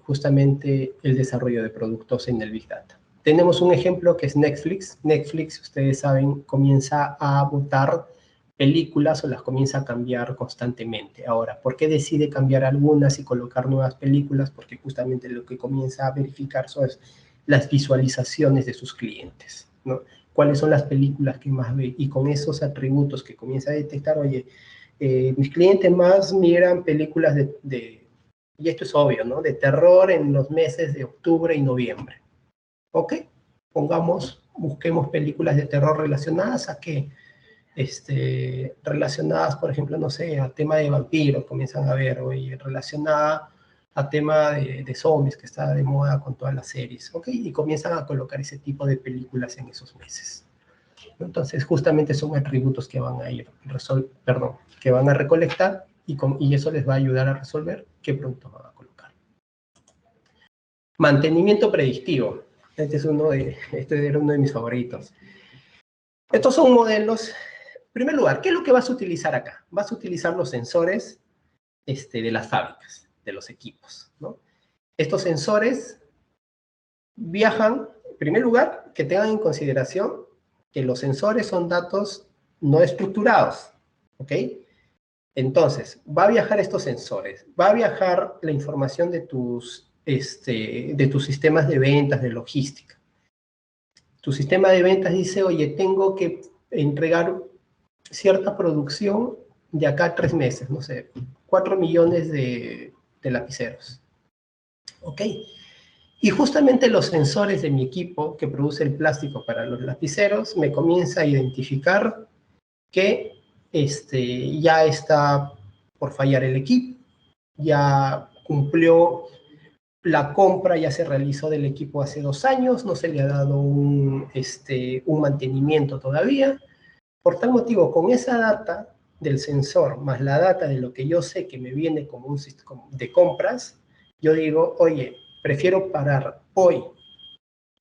justamente el desarrollo de productos en el Big Data. Tenemos un ejemplo que es Netflix. Netflix, ustedes saben, comienza a botar películas o las comienza a cambiar constantemente. Ahora, ¿por qué decide cambiar algunas y colocar nuevas películas? Porque justamente lo que comienza a verificar son las visualizaciones de sus clientes, ¿no? ¿Cuáles son las películas que más ve? Y con esos atributos que comienza a detectar, oye, mis clientes más miran películas y esto es obvio, ¿no? De terror en los meses de octubre y noviembre. ¿Ok? Busquemos películas de terror relacionadas a qué? Relacionadas, por ejemplo, no sé, a tema de vampiros, comienzan a ver, oye, relacionada a tema de zombies, que está de moda con todas las series, ¿ok? Y comienzan a colocar ese tipo de películas en esos meses. Entonces, justamente son atributos que van a recolectar y eso les va a ayudar a resolver qué producto van a colocar. Mantenimiento predictivo. Este era uno de mis favoritos. Estos son modelos. En primer lugar, ¿qué es lo que vas a utilizar acá? Vas a utilizar los sensores de las fábricas, de los equipos, ¿no? Estos sensores viajan, en primer lugar, que tengan en consideración que los sensores son datos no estructurados, ¿ok? Entonces, va a viajar estos sensores, va a viajar la información de tus sistemas de ventas, de logística. Tu sistema de ventas dice, oye, tengo que entregar cierta producción de acá a 3 meses, no sé, 4 millones de lapiceros, ¿ok? Y justamente los sensores de mi equipo que produce el plástico para los lapiceros me comienza a identificar que ya está por fallar el equipo, ya cumplió la compra ya se realizó del equipo hace 2 años, no se le ha dado un mantenimiento todavía. Por tal motivo, con esa data del sensor más la data de lo que yo sé que me viene como un sistema de compras, yo digo, oye, prefiero parar hoy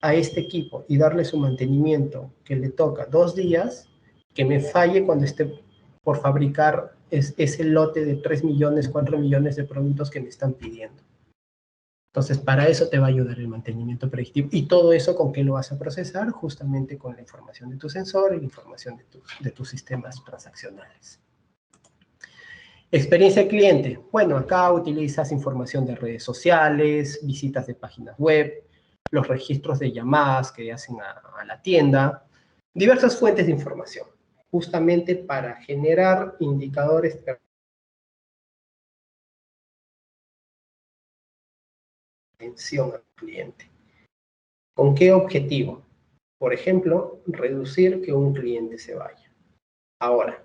a este equipo y darle su mantenimiento que le toca 2 días, que me falle cuando esté por fabricar ese lote de 3 millones, 4 millones de productos que me están pidiendo. Entonces, para eso te va a ayudar el mantenimiento predictivo. ¿Y todo eso con qué lo vas a procesar? Justamente con la información de tu sensor y la información de tus sistemas transaccionales. Experiencia del cliente. Bueno, acá utilizas información de redes sociales, visitas de páginas web, los registros de llamadas que hacen a la tienda, diversas fuentes de información, justamente para generar indicadores de atención al cliente. ¿Con qué objetivo? Por ejemplo, reducir que un cliente se vaya. Ahora,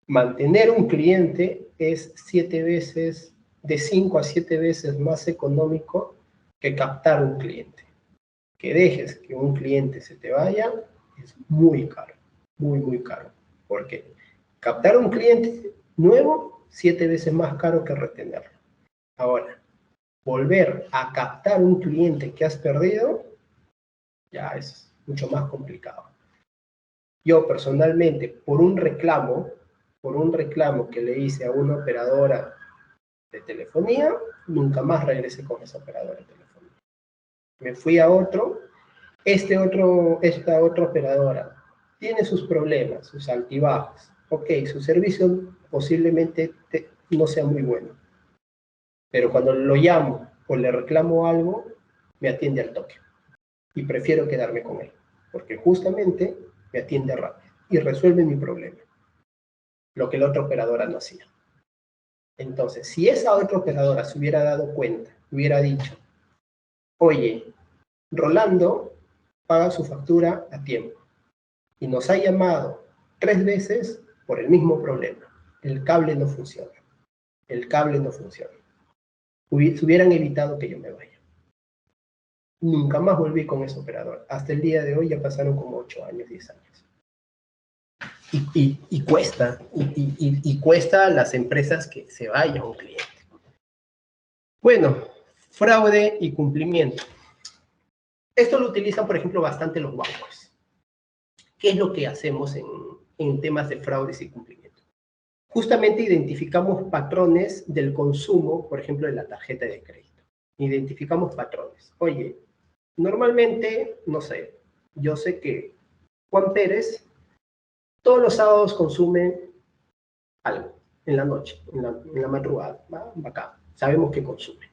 mantener un cliente es 7 veces, de 5 a 7 veces más económico que captar un cliente. Que dejes que un cliente se te vaya es muy caro, muy, muy caro. Porque captar un cliente nuevo, 7 veces más caro que retenerlo. Ahora, volver a captar un cliente que has perdido, ya es mucho más complicado. Yo personalmente, por un reclamo que le hice a una operadora de telefonía, nunca más regresé con esa operadora de telefonía. Me fui a otro, esta otra operadora tiene sus problemas, sus altibajos. Ok, su servicio posiblemente no sea muy bueno, pero cuando lo llamo o le reclamo algo, me atiende al toque. Y prefiero quedarme con él, porque justamente me atiende rápido y resuelve mi problema, lo que la otra operadora no hacía. Entonces, si esa otra operadora se hubiera dado cuenta, hubiera dicho, oye, Rolando paga su factura a tiempo y nos ha llamado 3 veces por el mismo problema. El cable no funciona. El cable no funciona. Se hubieran evitado que yo me vaya. Nunca más volví con ese operador. Hasta el día de hoy ya pasaron como 8 años, 10 años. Y cuesta a las empresas que se vaya un cliente. Bueno, fraude y cumplimiento. Esto lo utilizan, por ejemplo, bastante los bancos. ¿Qué es lo que hacemos en temas de fraudes y cumplimiento? Justamente identificamos patrones del consumo, por ejemplo, de la tarjeta de crédito. Identificamos patrones. Oye, normalmente, no sé, yo sé que Juan Pérez todos los sábados consume algo en la noche, en la madrugada, ¿va? Acá. Sabemos que consume.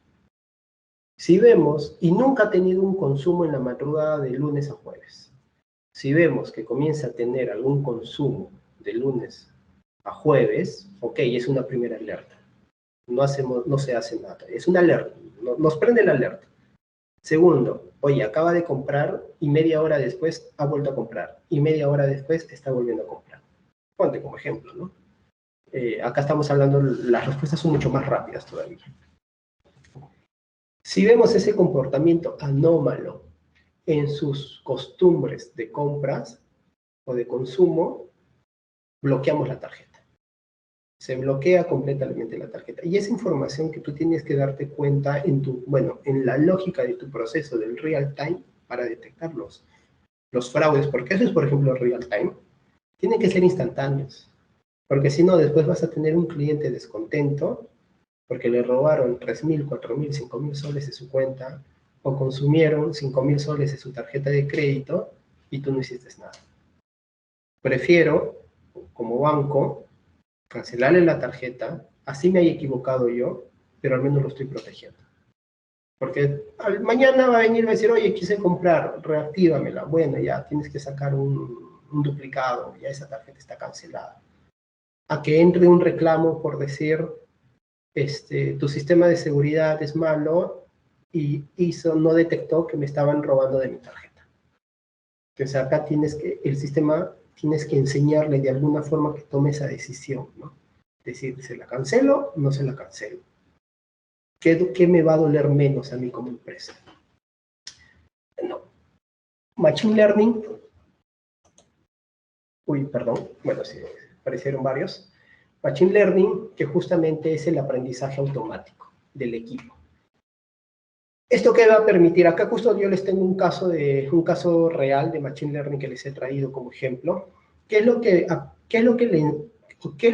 Si vemos, y nunca ha tenido un consumo en la madrugada de lunes a jueves, si vemos que comienza a tener algún consumo de lunes a jueves, ok, es una primera alerta. No se hace nada, es una alerta, nos prende la alerta. Segundo, oye, acaba de comprar y media hora después ha vuelto a comprar, y media hora después está volviendo a comprar. Ponte como ejemplo, ¿no? Acá estamos hablando, las respuestas son mucho más rápidas todavía. Si vemos ese comportamiento anómalo en sus costumbres de compras o de consumo, bloqueamos la tarjeta. Se bloquea completamente la tarjeta. Y esa información que tú tienes que darte cuenta en la lógica de tu proceso del real time para detectar los fraudes, porque eso es, por ejemplo, real time, tienen que ser instantáneos. Porque si no, después vas a tener un cliente descontento porque le robaron 3.000, 4.000, 5.000 soles de su cuenta o consumieron 5.000 soles de su tarjeta de crédito y tú no hiciste nada. Prefiero, como banco, cancelarle la tarjeta, así me haya equivocado yo, pero al menos lo estoy protegiendo. Porque mañana va a venir y va a decir, oye, quise comprar, reactívamela. Bueno, ya tienes que sacar un duplicado, ya esa tarjeta está cancelada. A que entre un reclamo por decir, tu sistema de seguridad es malo y no detectó que me estaban robando de mi tarjeta. Entonces acá el sistema tienes que enseñarle de alguna forma que tome esa decisión, ¿no? Es decir, ¿se la cancelo o no se la cancelo? ¿Qué me va a doler menos a mí como empresa? No. Machine Learning, bueno, sí, aparecieron varios. Machine Learning, que justamente es el aprendizaje automático del equipo. ¿Esto qué va a permitir? Acá justo yo les tengo un caso real de Machine Learning que les he traído como ejemplo. ¿Qué es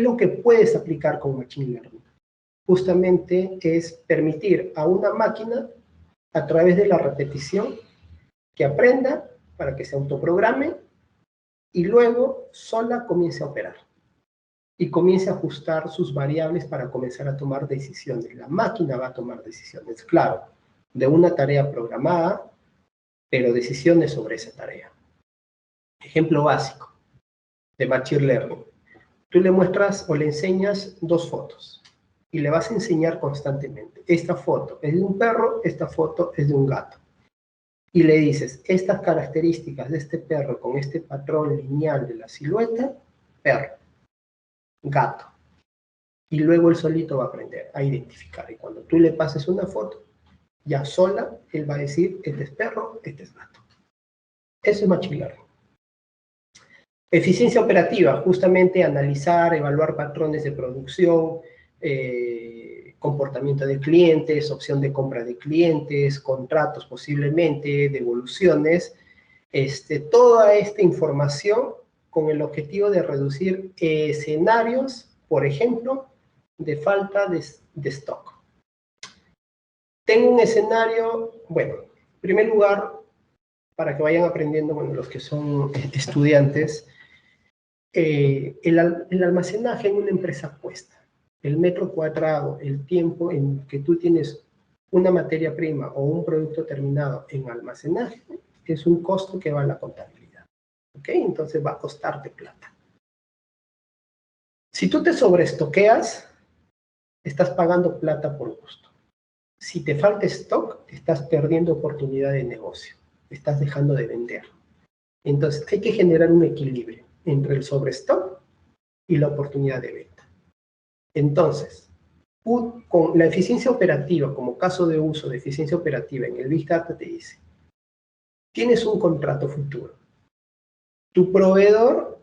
lo que puedes aplicar con Machine Learning? Justamente es permitir a una máquina, a través de la repetición, que aprenda para que se autoprograme y luego sola comience a operar y comience a ajustar sus variables para comenzar a tomar decisiones. La máquina va a tomar decisiones, claro, de una tarea programada, pero decisiones sobre esa tarea. Ejemplo básico de Machine Learning. Tú le muestras o le enseñas 2 fotos y le vas a enseñar constantemente. Esta foto es de un perro, esta foto es de un gato. Y le dices, estas características de este perro con este patrón lineal de la silueta, perro, gato. Y luego él solito va a aprender a identificar. Y cuando tú le pases una foto, ya sola, él va a decir, este es perro, este es gato. Eso es Machine Learning. Eficiencia operativa, justamente analizar, evaluar patrones de producción, comportamiento de clientes, opción de compra de clientes, contratos posiblemente, devoluciones, toda esta información con el objetivo de reducir escenarios, por ejemplo, de falta de stock. Tengo un escenario, bueno, en primer lugar, para que vayan aprendiendo, bueno, los que son estudiantes, el almacenaje en una empresa cuesta. El metro cuadrado, el tiempo en que tú tienes una materia prima o un producto terminado en almacenaje, es un costo que va a la contabilidad. ¿Ok? Entonces va a costarte plata. Si tú te sobreestoqueas, estás pagando plata por gusto. Si te falta stock, estás perdiendo oportunidad de negocio. Estás dejando de vender. Entonces hay que generar un equilibrio entre el sobrestock y la oportunidad de venta. Entonces, con la eficiencia operativa, como caso de uso de eficiencia operativa en el Big Data, te dice, tienes un contrato futuro. Tu proveedor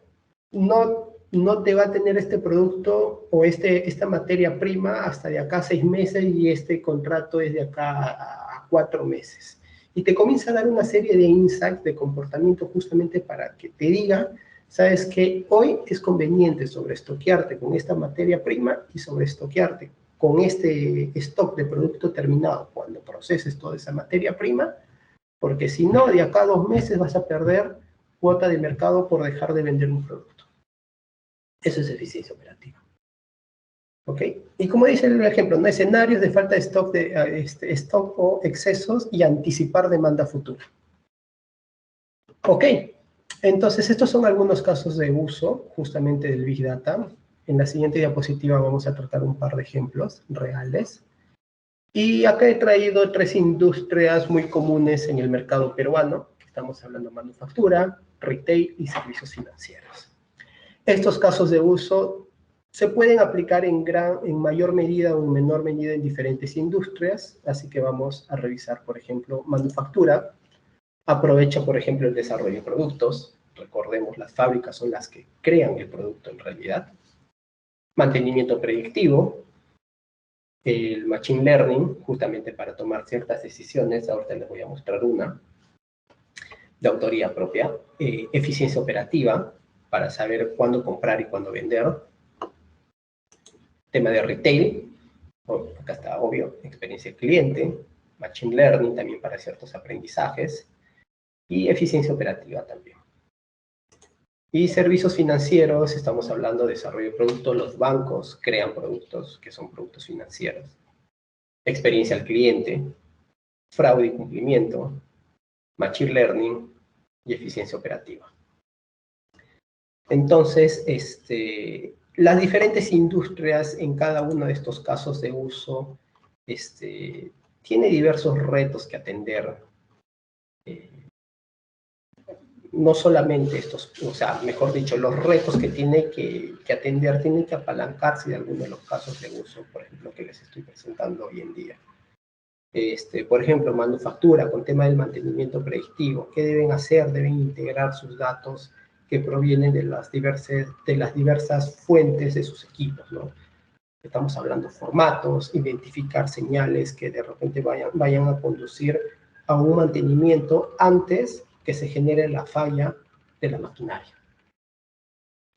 no te va a tener este producto o esta materia prima hasta de acá a 6 meses y este contrato es de acá a 4 meses. Y te comienza a dar una serie de insights de comportamiento justamente para que te diga, sabes que hoy es conveniente sobreestoquearte con esta materia prima y sobreestoquearte con este stock de producto terminado cuando proceses toda esa materia prima, porque si no, de acá a 2 meses vas a perder cuota de mercado por dejar de vender un producto. Eso es eficiencia operativa. ¿Ok? Y como dice el ejemplo, ¿no? Escenarios de falta de stock o excesos y anticipar demanda futura. Ok, entonces estos son algunos casos de uso justamente del Big Data. En la siguiente diapositiva vamos a tratar un par de ejemplos reales. Y acá he traído 3 industrias muy comunes en el mercado peruano. Estamos hablando de manufactura, retail y servicios financieros. Estos casos de uso se pueden aplicar en mayor medida o en menor medida en diferentes industrias, así que vamos a revisar, por ejemplo, manufactura. Aprovecha, por ejemplo, el desarrollo de productos. Recordemos, las fábricas son las que crean el producto en realidad. Mantenimiento predictivo. El Machine Learning, justamente para tomar ciertas decisiones, ahorita les voy a mostrar una, de autoría propia. Eficiencia operativa, para saber cuándo comprar y cuándo vender. Tema de retail, acá está obvio, experiencia del cliente. Machine Learning también para ciertos aprendizajes. Y eficiencia operativa también. Y servicios financieros, estamos hablando de desarrollo de productos, los bancos crean productos que son productos financieros. Experiencia al cliente, fraude y cumplimiento, Machine Learning y eficiencia operativa. Entonces, las diferentes industrias en cada uno de estos casos de uso tiene diversos retos que atender. No solamente estos, o sea, mejor dicho, los retos que tiene que atender tienen que apalancarse de algunos de los casos de uso, por ejemplo, que les estoy presentando hoy en día. Por ejemplo, manufactura con tema del mantenimiento predictivo. ¿Qué deben hacer? Deben integrar sus datos que provienen de las diversas fuentes de sus equipos, ¿no? Estamos hablando de formatos, identificar señales que de repente vayan a conducir a un mantenimiento antes que se genere la falla de la maquinaria.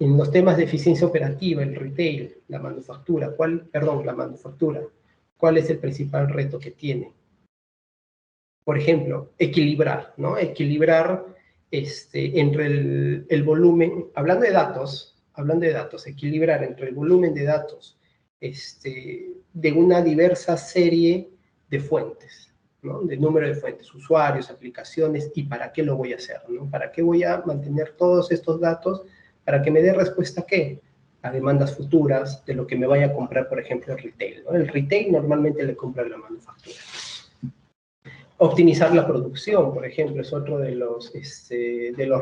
En los temas de eficiencia operativa, el retail, la manufactura, ¿cuál es el principal reto que tiene? Por ejemplo, equilibrar, ¿no? Equilibrar entre el volumen, hablando de datos, equilibrar entre el volumen de datos de una diversa serie de fuentes, ¿no? De número de fuentes, usuarios, aplicaciones, y para qué lo voy a hacer, ¿no? ¿Para qué voy a mantener todos estos datos? ¿Para que me dé respuesta a qué? A demandas futuras de lo que me vaya a comprar, por ejemplo, el retail, ¿no? El retail normalmente le compra la manufactura. Optimizar la producción, por ejemplo, es otro de los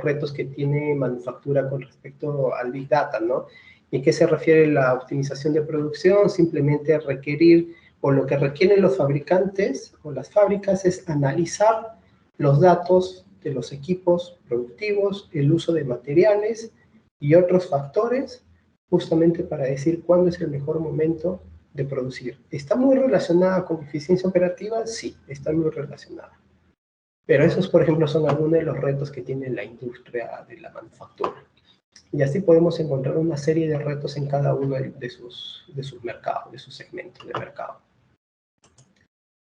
retos que tiene manufactura con respecto al Big Data, ¿no? ¿Y a qué se refiere la optimización de producción? Simplemente requerir, o lo que requieren los fabricantes o las fábricas es analizar los datos de los equipos productivos, el uso de materiales y otros factores, justamente para decir cuándo es el mejor momento de producir. ¿Está muy relacionada con eficiencia operativa? Sí, está muy relacionada. Pero esos, por ejemplo, son algunos de los retos que tiene la industria de la manufactura. Y así podemos encontrar una serie de retos en cada uno de sus mercados, de sus segmentos de mercado.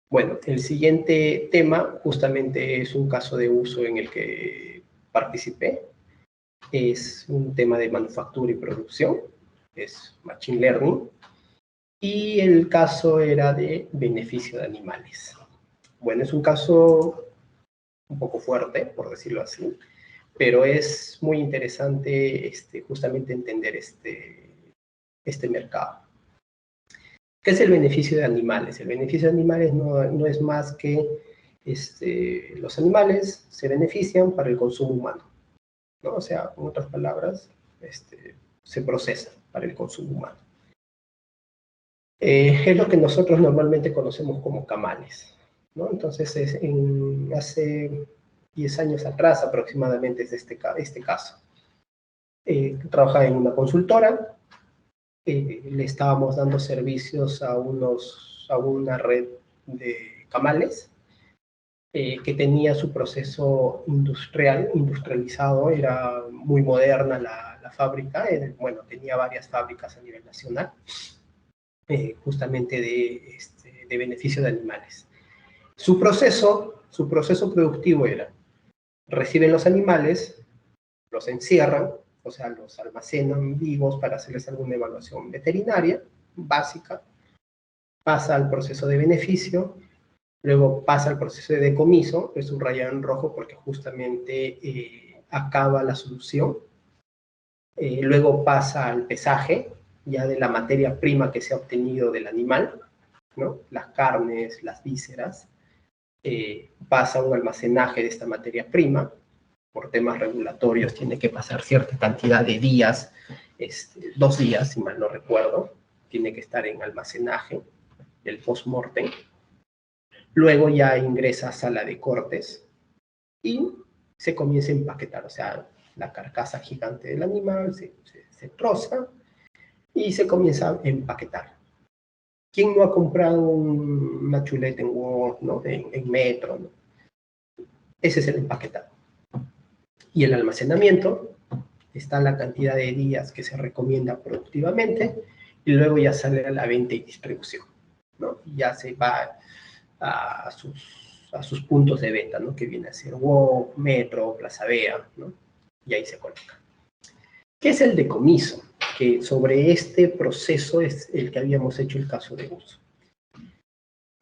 Bueno, el siguiente tema justamente es un caso de uso en el que participé. Es un tema de manufactura y producción, es Machine Learning. Y el caso era de beneficio de animales. Bueno, es un caso un poco fuerte, por decirlo así, pero es muy interesante justamente entender este mercado. ¿Qué es el beneficio de animales? El beneficio de animales no es más que los animales se benefician para el consumo humano, ¿no? O sea, en otras palabras, se procesan para el consumo humano. Es lo que nosotros normalmente conocemos como camales, ¿no? Entonces, hace 10 años atrás aproximadamente es este caso. Trabajaba en una consultora, le estábamos dando servicios a una red de camales que tenía su proceso industrializado, era muy moderna la fábrica, bueno, tenía varias fábricas a nivel nacional. Justamente de beneficio de animales. Su proceso productivo era, reciben los animales, los encierran, o sea, los almacenan vivos para hacerles alguna evaluación veterinaria básica, pasa al proceso de beneficio, luego pasa al proceso de decomiso, es subrayado en rojo porque justamente acaba la solución, luego pasa al pesaje, ya de la materia prima que se ha obtenido del animal, ¿no? Las carnes, las vísceras, pasa a un almacenaje de esta materia prima, por temas regulatorios tiene que pasar cierta cantidad de días, 2 días, si mal no recuerdo, tiene que estar en almacenaje, el post-mortem, luego ya ingresa a sala de cortes y se comienza a empaquetar, o sea, la carcasa gigante del animal se troza y se comienza a empaquetar. ¿Quién no ha comprado una chuleta en Walmart, ¿no? en Metro, ¿no? Ese es el empaquetado. Y el almacenamiento está la cantidad de días que se recomienda productivamente y luego ya sale a la venta y distribución, ¿no? Y ya se va a sus puntos de venta, ¿no? Que viene a ser Walmart, Metro, Plaza Vea, ¿no? Y ahí se coloca. ¿Qué es el decomiso? Que sobre este proceso es el que habíamos hecho el caso de uso.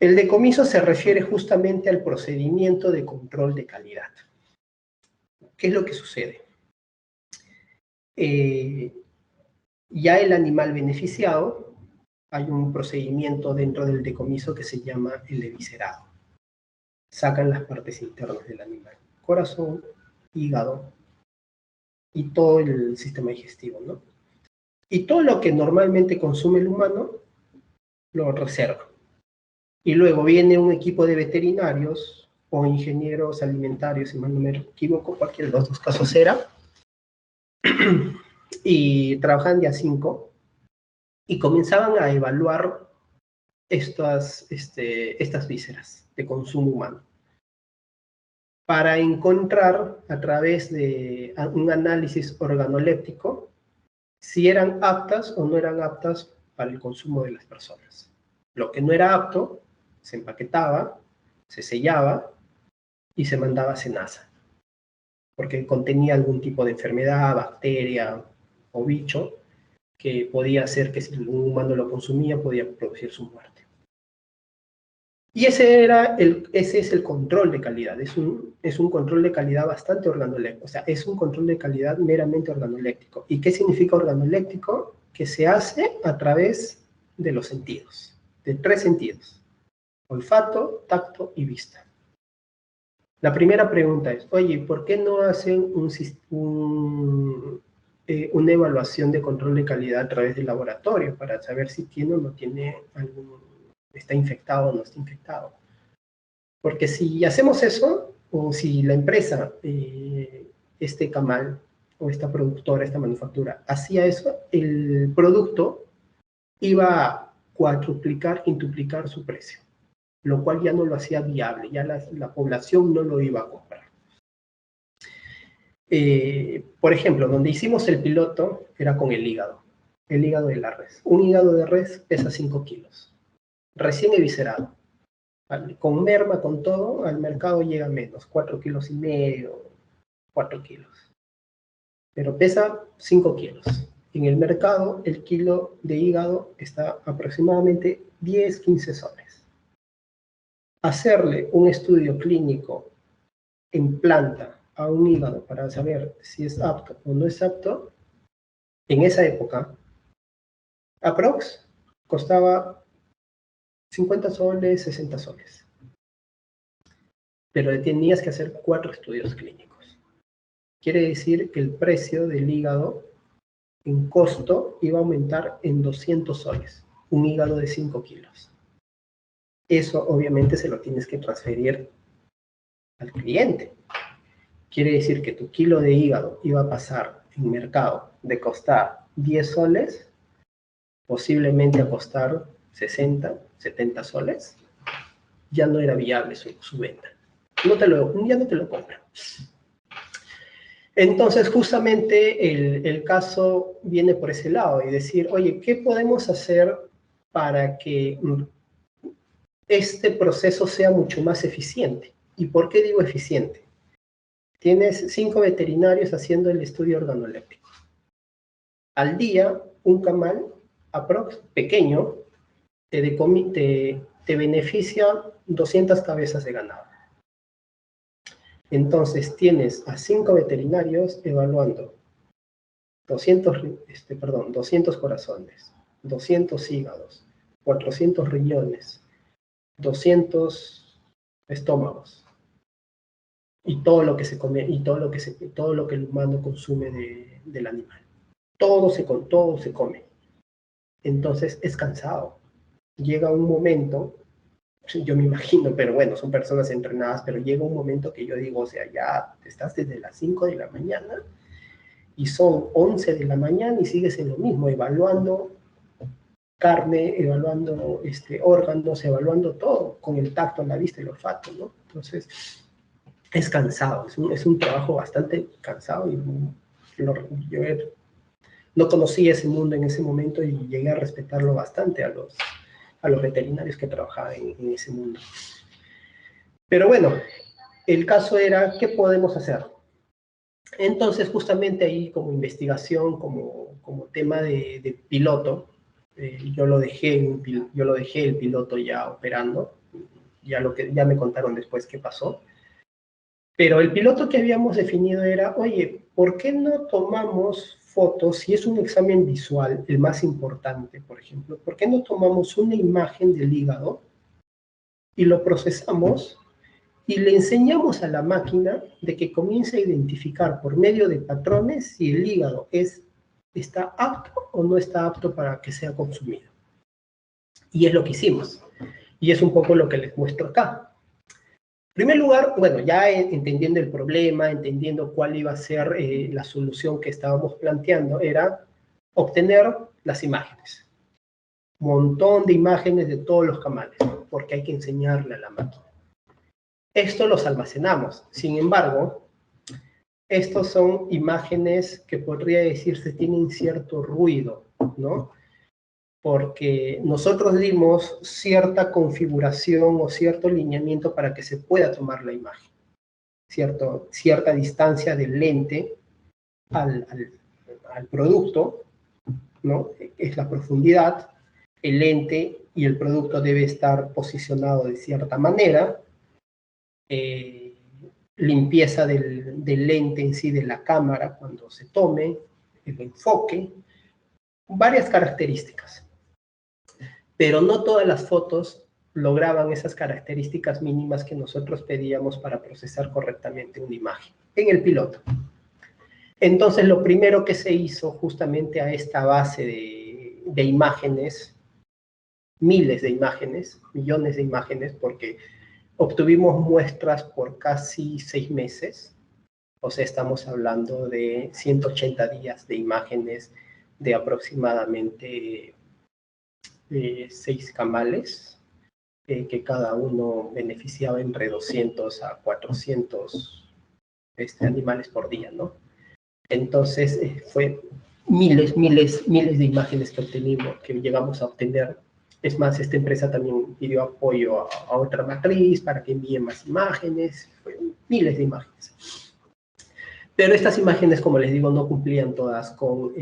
El decomiso se refiere justamente al procedimiento de control de calidad. ¿Qué es lo que sucede? Ya el animal beneficiado, hay un procedimiento dentro del decomiso que se llama el eviscerado. Sacan las partes internas del animal, corazón, hígado y todo el sistema digestivo, ¿no? Y todo lo que normalmente consume el humano lo reserva. Y luego viene un equipo de veterinarios o ingenieros alimentarios, si mal no me equivoco, cualquiera de los dos casos era, y trabajaban día 5 y comenzaban a evaluar estas vísceras de consumo humano para encontrar a través de un análisis organoléptico si eran aptas o no eran aptas para el consumo de las personas. Lo que no era apto se empaquetaba, se sellaba y se mandaba a cenaza, porque contenía algún tipo de enfermedad, bacteria o bicho que podía hacer que si un humano lo consumía podía producir su muerte. Y ese es el control de calidad, es un control de calidad bastante organoléctrico, o sea, es un control de calidad meramente organoléctrico. ¿Y qué significa organoléctrico? Que se hace a través de los sentidos, de 3 sentidos: olfato, tacto y vista. La primera pregunta es, oye, ¿por qué no hacen una evaluación de control de calidad a través del laboratorio para saber si tiene o no tiene está infectado o no está infectado? Porque si hacemos eso, o si la empresa, este camal, o esta productora, esta manufactura, hacía eso, el producto iba a cuadruplicar, quintuplicar su precio, lo cual ya no lo hacía viable, ya la población no lo iba a comprar. Por ejemplo, donde hicimos el piloto era con el hígado de la res. Un hígado de res pesa 5 kilos, recién eviscerado. Con merma, con todo, al mercado llega menos, 4,5 kilos, 4 kilos. Pero pesa 5 kilos. En el mercado, el kilo de hígado está aproximadamente 10, 15 soles. Hacerle un estudio clínico en planta a un hígado para saber si es apto o no es apto, en esa época, aprox, costaba 50 soles, 60 soles. Pero tenías que hacer 4 estudios clínicos. Quiere decir que el precio del hígado en costo iba a aumentar en 200 soles, un hígado de 5 kilos. Eso obviamente se lo tienes que transferir al cliente. Quiere decir que tu kilo de hígado iba a pasar en mercado de costar 10 soles, posiblemente a costar 60, 70 soles. Ya no era viable su venta. Ya no te lo compran. Entonces, justamente el caso viene por ese lado y decir, oye, ¿qué podemos hacer para que este proceso sea mucho más eficiente? ¿Y por qué digo eficiente? Tienes 5 veterinarios haciendo el estudio organoléptico. Al día, un camal aprox pequeño te beneficia 200 cabezas de ganado. Entonces, tienes a 5 veterinarios evaluando 200 corazones, 200 hígados, 400 riñones, 200 estómagos, y todo lo que se come, y todo lo que el humano consume del animal. Todo se come. Entonces, es cansado. Llega un momento, yo me imagino, pero bueno, son personas entrenadas, pero llega un momento que yo digo, o sea, ya estás desde las 5 de la mañana y son 11 de la mañana y sigues en lo mismo, evaluando carne, evaluando órganos, evaluando todo, con el tacto, la vista y el olfato, ¿no? Entonces, es cansado, es un trabajo bastante cansado y yo no conocía ese mundo en ese momento y llegué a respetarlo bastante a los veterinarios que trabajaban en ese mundo. Pero bueno, el caso era, ¿qué podemos hacer? Entonces, justamente ahí como investigación, como tema de piloto, yo lo dejé el piloto ya operando, ya me contaron después qué pasó. Pero el piloto que habíamos definido era, oye, ¿por qué no tomamos fotos, si es un examen visual, el más importante, por ejemplo, ¿por qué no tomamos una imagen del hígado y lo procesamos y le enseñamos a la máquina de que comience a identificar por medio de patrones si el hígado está apto o no está apto para que sea consumido? Y es lo que hicimos. Y es un poco lo que les muestro acá. En primer lugar, bueno, ya entendiendo el problema, entendiendo cuál iba a ser la solución que estábamos planteando, era obtener las imágenes. Un montón de imágenes de todos los camales, ¿no? Porque hay que enseñarle a la máquina. Esto los almacenamos. Sin embargo, estos son imágenes que podría decirse tienen cierto ruido, ¿no? Porque nosotros dimos cierta configuración o cierto lineamiento para que se pueda tomar la imagen. Cierta distancia del lente al producto, ¿no? Es la profundidad, el lente y el producto debe estar posicionado de cierta manera, limpieza del lente en sí de la cámara cuando se tome, el enfoque, varias características. Pero no todas las fotos lograban esas características mínimas que nosotros pedíamos para procesar correctamente una imagen en el piloto. Entonces, lo primero que se hizo justamente a esta base de imágenes, miles de imágenes, millones de imágenes, porque obtuvimos muestras por casi 6 meses, o sea, estamos hablando de 180 días de imágenes de aproximadamente 6 camales, que cada uno beneficiaba entre 200 a 400 animales por día, ¿no? Entonces, fue miles de imágenes que obtenimos, que llegamos a obtener. Es más, esta empresa también pidió apoyo a otra matriz para que envíe más imágenes, fue miles de imágenes. Pero estas imágenes, como les digo, no cumplían todas con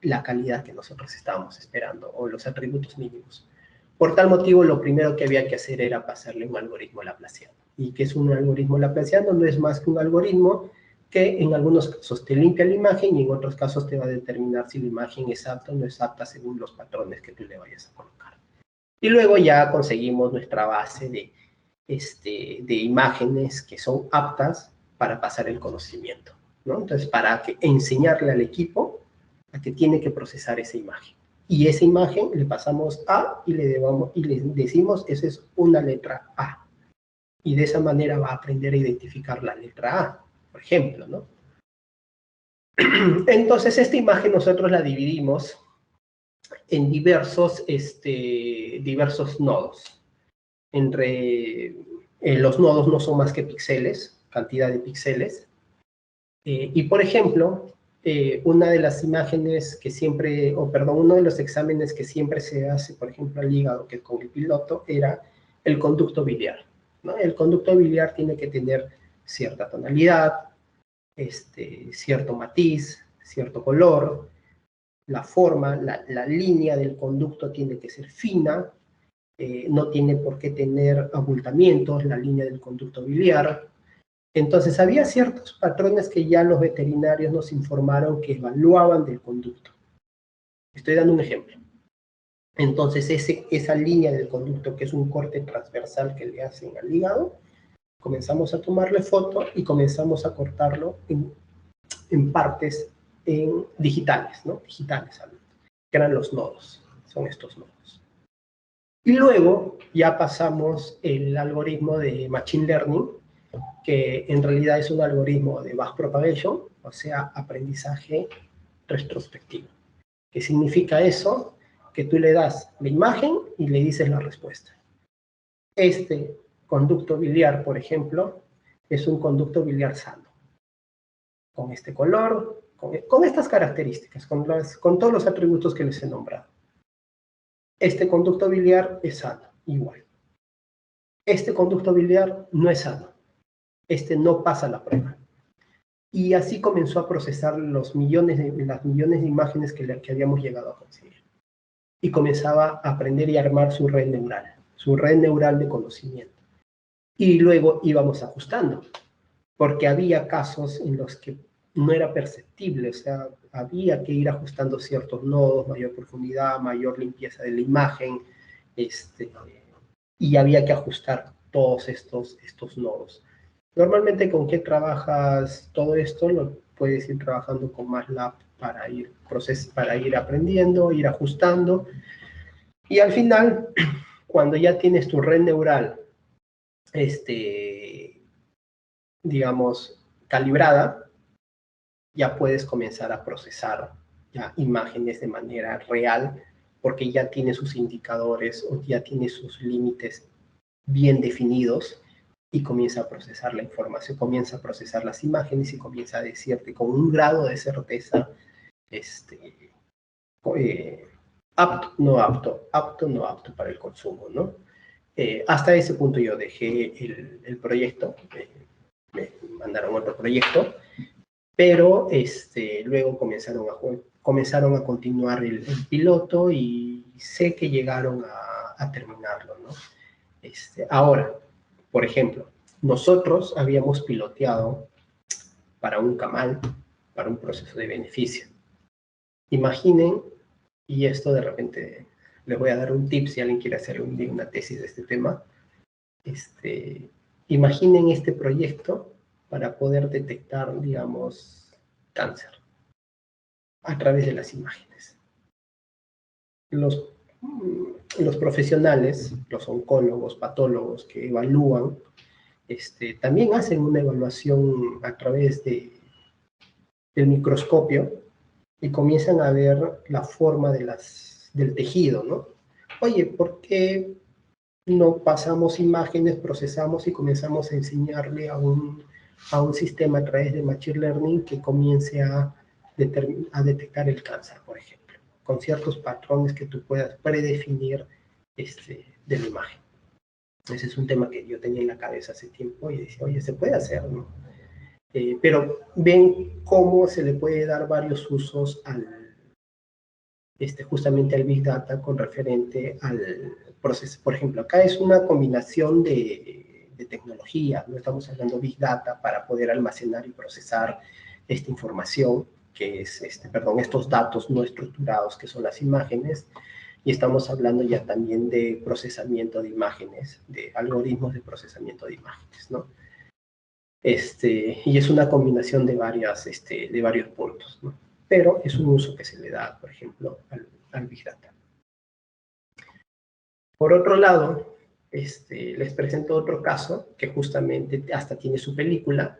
la calidad que nosotros estábamos esperando, o los atributos mínimos. Por tal motivo, lo primero que había que hacer era pasarle un algoritmo laplaciano. ¿Y qué es un algoritmo laplaciano? No es más que un algoritmo que en algunos casos te limpia la imagen y en otros casos te va a determinar si la imagen es apta o no es apta según los patrones que tú le vayas a colocar. Y luego ya conseguimos nuestra base de imágenes que son aptas para pasar el conocimiento, ¿no? Entonces, para enseñarle al equipo a que tiene que procesar esa imagen. Y esa imagen le pasamos A y le decimos, esa es una letra A. Y de esa manera va a aprender a identificar la letra A, por ejemplo, ¿no? Entonces, esta imagen nosotros la dividimos en diversos nodos. Los nodos no son más que píxeles, cantidad de píxeles. Y, por ejemplo, una de las imágenes que siempre, uno de los exámenes que siempre se hace, por ejemplo, al hígado, que con el piloto, era el conducto biliar, ¿no? El conducto biliar tiene que tener cierta tonalidad, cierto matiz, cierto color, la forma, la línea del conducto tiene que ser fina, no tiene por qué tener abultamientos, la línea del conducto biliar. Entonces, había ciertos patrones que ya los veterinarios nos informaron que evaluaban del conducto. Estoy dando un ejemplo. Entonces, esa línea del conducto, que es un corte transversal que le hacen al hígado, comenzamos a tomarle foto y comenzamos a cortarlo en partes digitales, ¿no? Digitales, que eran los nodos, son estos nodos. Y luego ya pasamos el algoritmo de Machine Learning, que en realidad es un algoritmo de backpropagation, o sea, aprendizaje retrospectivo. ¿Qué significa eso? Que tú le das la imagen y le dices la respuesta. Este conducto biliar, por ejemplo, es un conducto biliar sano, con este color, con estas características, con todos los atributos que les he nombrado. Este conducto biliar es sano, igual. Este conducto biliar no es sano. Este no pasa la prueba. Y así comenzó a procesar las millones de imágenes que habíamos llegado a conseguir. Y comenzaba a aprender y armar su red neural de conocimiento. Y luego íbamos ajustando, porque había casos en los que no era perceptible, o sea, había que ir ajustando ciertos nodos, mayor profundidad, mayor limpieza de la imagen, y había que ajustar todos estos nodos. Normalmente, ¿con qué trabajas todo esto? Lo puedes ir trabajando con MATLAB para ir aprendiendo, ir ajustando. Y al final, cuando ya tienes tu red neural, digamos, calibrada, ya puedes comenzar a procesar ya imágenes de manera real, porque ya tiene sus indicadores o ya tiene sus límites bien definidos y comienza a procesar la información, comienza a procesar las imágenes y comienza a decirte con un grado de certeza apto, no apto, apto, no apto para el consumo, ¿no? Hasta ese punto yo dejé el proyecto, me mandaron otro proyecto, pero luego comenzaron a continuar el piloto y sé que llegaron a terminarlo, ¿no? Ahora, por ejemplo, nosotros habíamos piloteado para un camal, para un proceso de beneficio. Imaginen, y esto de repente les voy a dar un tip si alguien quiere hacer una tesis de este tema. Imaginen este proyecto para poder detectar, digamos, cáncer a través de las imágenes. Los profesionales, los oncólogos, patólogos que evalúan, también hacen una evaluación a través del microscopio y comienzan a ver la forma del tejido, ¿no? Oye, ¿por qué no pasamos imágenes, procesamos y comenzamos a enseñarle a un sistema a través de Machine Learning que comience a detectar el cáncer, por ejemplo, con ciertos patrones que tú puedas predefinir de la imagen? Ese es un tema que yo tenía en la cabeza hace tiempo y decía, oye, se puede hacer, ¿no? Pero ven cómo se le puede dar varios usos justamente al Big Data con referente al proceso. Por ejemplo, acá es una combinación de tecnología, no estamos hablando Big Data para poder almacenar y procesar esta información, que es, estos datos no estructurados, que son las imágenes, y estamos hablando ya también de procesamiento de imágenes, de algoritmos de procesamiento de imágenes, ¿no? Y es una combinación de varios puntos, ¿no? Pero es un uso que se le da, por ejemplo, al Big Data. Por otro lado, les presento otro caso que justamente hasta tiene su película.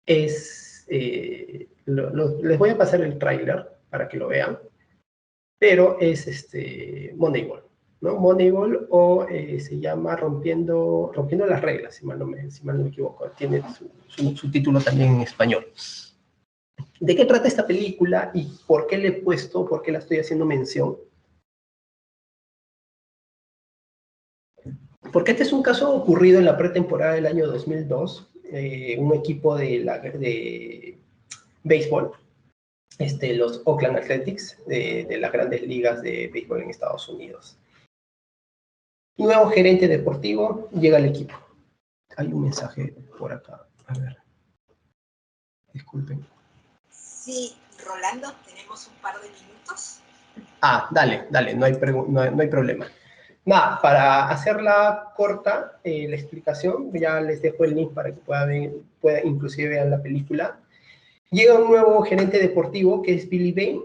Les voy a pasar el tráiler para que lo vean, pero es Moneyball, ¿no? Moneyball, o se llama Rompiendo las reglas, si mal no me equivoco. Tiene su título también en español. ¿De qué trata esta película y por qué le he puesto, por qué la estoy haciendo mención? Porque este es un caso ocurrido en la pretemporada del año 2002, un equipo de béisbol, los Oakland Athletics, de las grandes ligas de béisbol en Estados Unidos. Nuevo gerente deportivo, llega al equipo. Hay un mensaje por acá, a ver. Disculpen. Sí, Rolando, tenemos un par de minutos. Dale, no hay problema. Nada, para hacerla corta, la explicación, ya les dejo el link para que pueda inclusive vean la película. Llega un nuevo gerente deportivo que es Billy Beane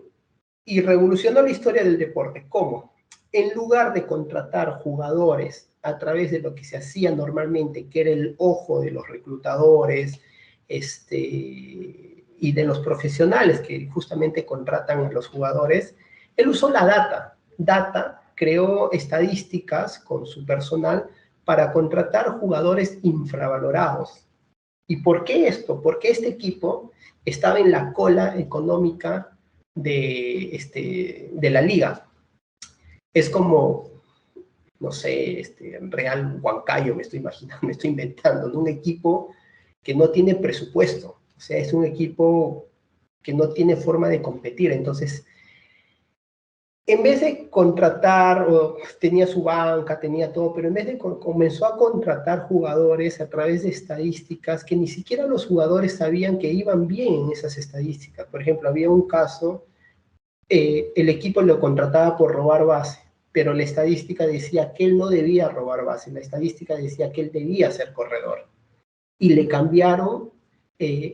y revolucionó la historia del deporte. ¿Cómo? En lugar de contratar jugadores a través de lo que se hacía normalmente, que era el ojo de los reclutadores y de los profesionales que justamente contratan a los jugadores, él usó la data, creó estadísticas con su personal para contratar jugadores infravalorados. ¿Y por qué esto? Porque este equipo estaba en la cola económica de la liga. Es como, no sé, Real Huancayo, me estoy imaginando, me estoy inventando, ¿no? Un equipo que no tiene presupuesto. O sea, es un equipo que no tiene forma de competir. Entonces, en vez de contratar, tenía su banca, tenía todo, pero en vez de comenzó a contratar jugadores a través de estadísticas que ni siquiera los jugadores sabían que iban bien en esas estadísticas. Por ejemplo, había un caso, el equipo lo contrataba por robar base, pero la estadística decía que él no debía robar base, la estadística decía que él debía ser corredor. Y le cambiaron